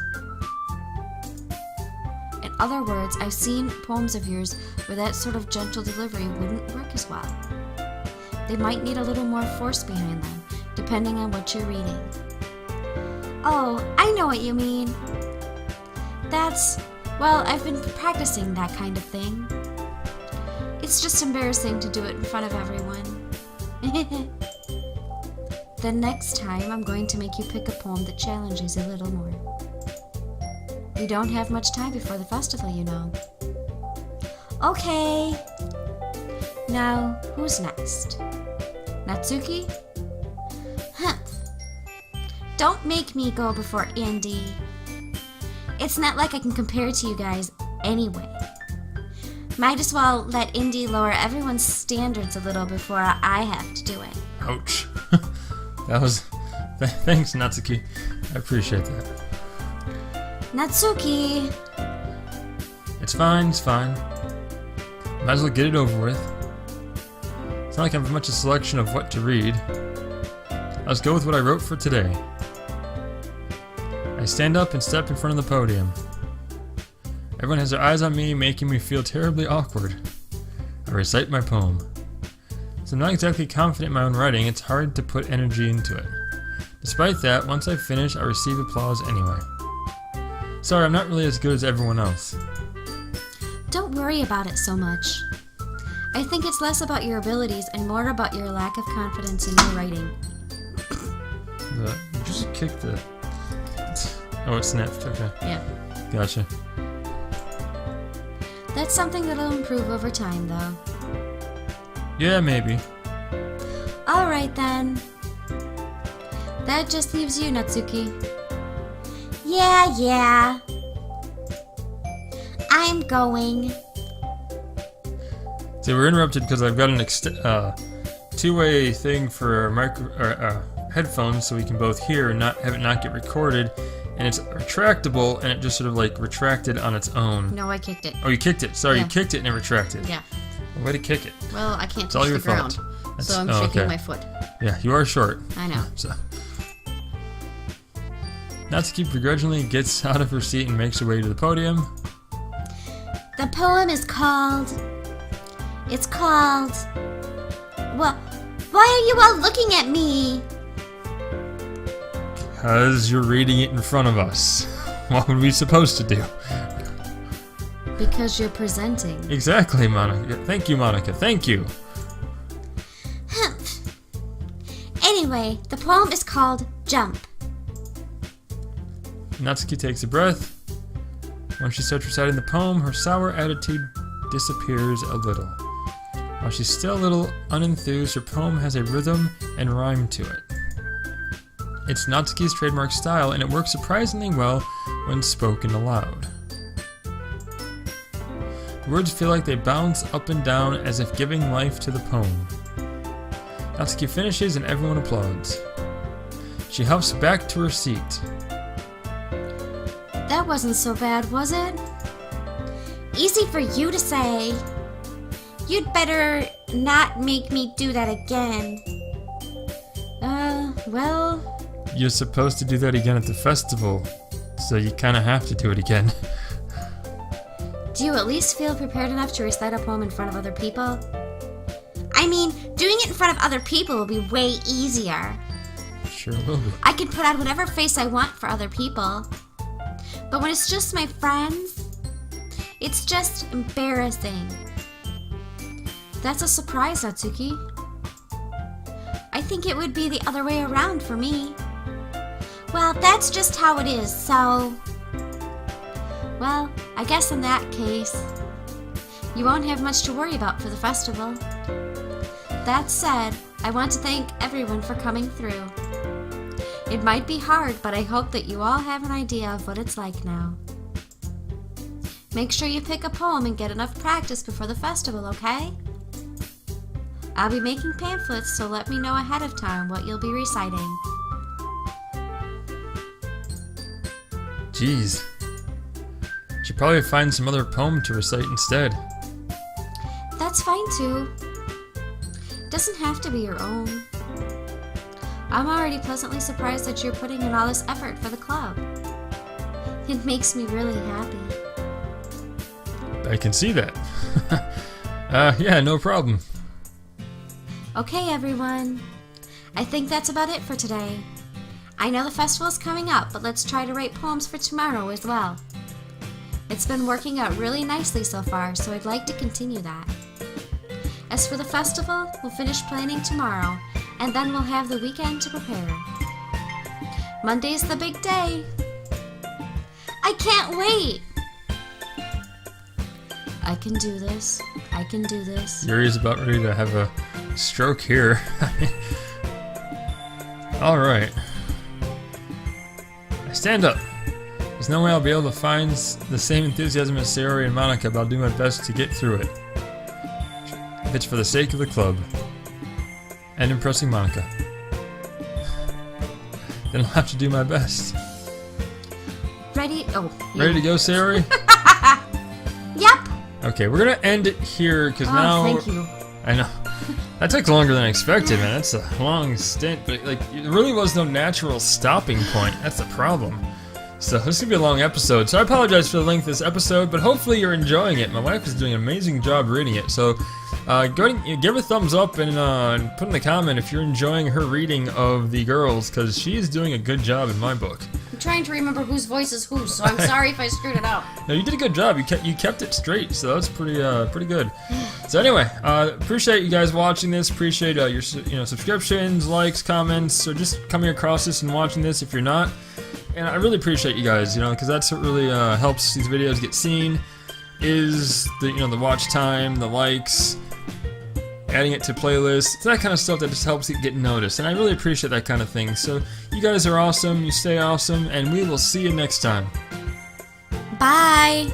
In other words, I've seen poems of yours where that sort of gentle delivery wouldn't work as well. they might need a little more force behind them, depending on what you're reading. Oh, I know what you mean. Well, I've been practicing that kind of thing. It's just embarrassing to do it in front of everyone. The next time, I'm going to make you pick a poem that challenges a little more. We don't have much time before the festival, you know. Okay. Now, who's next? Natsuki? Humph. Don't make me go before Andy. It's not like I can compare to you guys anyway. Might as well let Indy lower everyone's standards a little before I have to do it. Ouch. That was... Thanks, Natsuki. I appreciate that. Natsuki! It's fine, it's fine. Might as well get it over with. It's not like I have much a selection of what to read. Let's go with what I wrote for today. I stand up and step in front of the podium. Everyone has their eyes on me, making me feel terribly awkward. I recite my poem. Since I'm not exactly confident in my own writing, it's hard to put energy into it. Despite that, once I finish, I receive applause anyway. Sorry, I'm not really as good as everyone else. Don't worry about it so much. I think it's less about your abilities and more about your lack of confidence in your writing. You just kicked the... Oh, it snapped. Okay. Yeah. Gotcha. That's something that'll improve over time, though. Yeah, maybe. Alright then. That just leaves you, Natsuki. Yeah. I'm going. See, we're interrupted because I've got an two-way thing for headphones, so we can both hear and not have it not get recorded. And it's retractable, and it just sort of like retracted on its own. No, I kicked it. Oh, you kicked it. Sorry, Yeah. You kicked it and it retracted. Yeah. Way to kick it. Well, I can't It's all touch your the ground, fault. so I'm shaking my foot. Yeah, you are short. I know. So. Natsuki begrudgingly gets out of her seat and makes her way to the podium. The poem is called... It's called... Well, why are you all looking at me? Because you're reading it in front of us. What were we supposed to do? Because you're presenting. Exactly, Monica. Thank you, Monica. Thank you. Humph. Anyway, the poem is called Jump. Natsuki takes a breath. When she starts reciting the poem, her sour attitude disappears a little. While she's still a little unenthused, her poem has a rhythm and rhyme to it. It's Natsuki's trademark style, and it works surprisingly well when spoken aloud. The words feel like they bounce up and down as if giving life to the poem. Natsuki finishes and everyone applauds. She hops back to her seat. That wasn't so bad, was it? Easy for you to say. You'd better not make me do that again. Well... You're supposed to do that again at the festival, so you kind of have to do it again. Do you at least feel prepared enough to recite a poem in front of other people? I mean, doing it in front of other people will be way easier. Sure will be. I can put on whatever face I want for other people. But when it's just my friends, it's just embarrassing. That's a surprise, Natsuki. I think it would be the other way around for me. Well, that's just how it is, so... Well, I guess in that case, you won't have much to worry about for the festival. That said, I want to thank everyone for coming through. It might be hard, but I hope that you all have an idea of what it's like now. Make sure you pick a poem and get enough practice before the festival, okay? I'll be making pamphlets, so let me know ahead of time what you'll be reciting. Jeez. Should probably find some other poem to recite instead. That's fine too. Doesn't have to be your own. I'm already pleasantly surprised that you're putting in all this effort for the club. It makes me really happy. I can see that. Yeah, no problem. Okay, everyone. I think that's about it for today. I know the festival's coming up, but let's try to write poems for tomorrow as well. It's been working out really nicely so far, so I'd like to continue that. As for the festival, we'll finish planning tomorrow, and then we'll have the weekend to prepare. Monday's the big day. I can't wait! I can do this. I can do this. Yuri's about ready to have a stroke here. Alright. I stand up. There's no way I'll be able to find the same enthusiasm as Sayori and Monica, but I'll do my best to get through it. If it's for the sake of the club. And impressing Monica. Then I'll have to do my best. Ready? Oh. Ready to go, Sayori? Yep. Okay, we're gonna end it here, because now... thank you. I know. That took longer than I expected, man. That's a long stint, but like, there really was no natural stopping point. That's the problem. So this is gonna be a long episode, so I apologize for the length of this episode, but hopefully you're enjoying it. My wife is doing an amazing job reading it, so go ahead and give her a thumbs up and put in the comment if you're enjoying her reading of The Girls, because she is doing a good job in my book. I'm trying to remember whose voice is whose, so I'm sorry if I screwed it up. No, you did a good job. You kept it straight, so that's pretty good. So anyway, appreciate you guys watching this. Appreciate your subscriptions, likes, comments, or just coming across this and watching this if you're not. And I really appreciate you guys, because that's what really helps these videos get seen. Is the watch time, the likes, adding it to playlists, it's that kind of stuff that just helps it get noticed, and I really appreciate that kind of thing. So you guys are awesome, you stay awesome, and we will see you next time. Bye!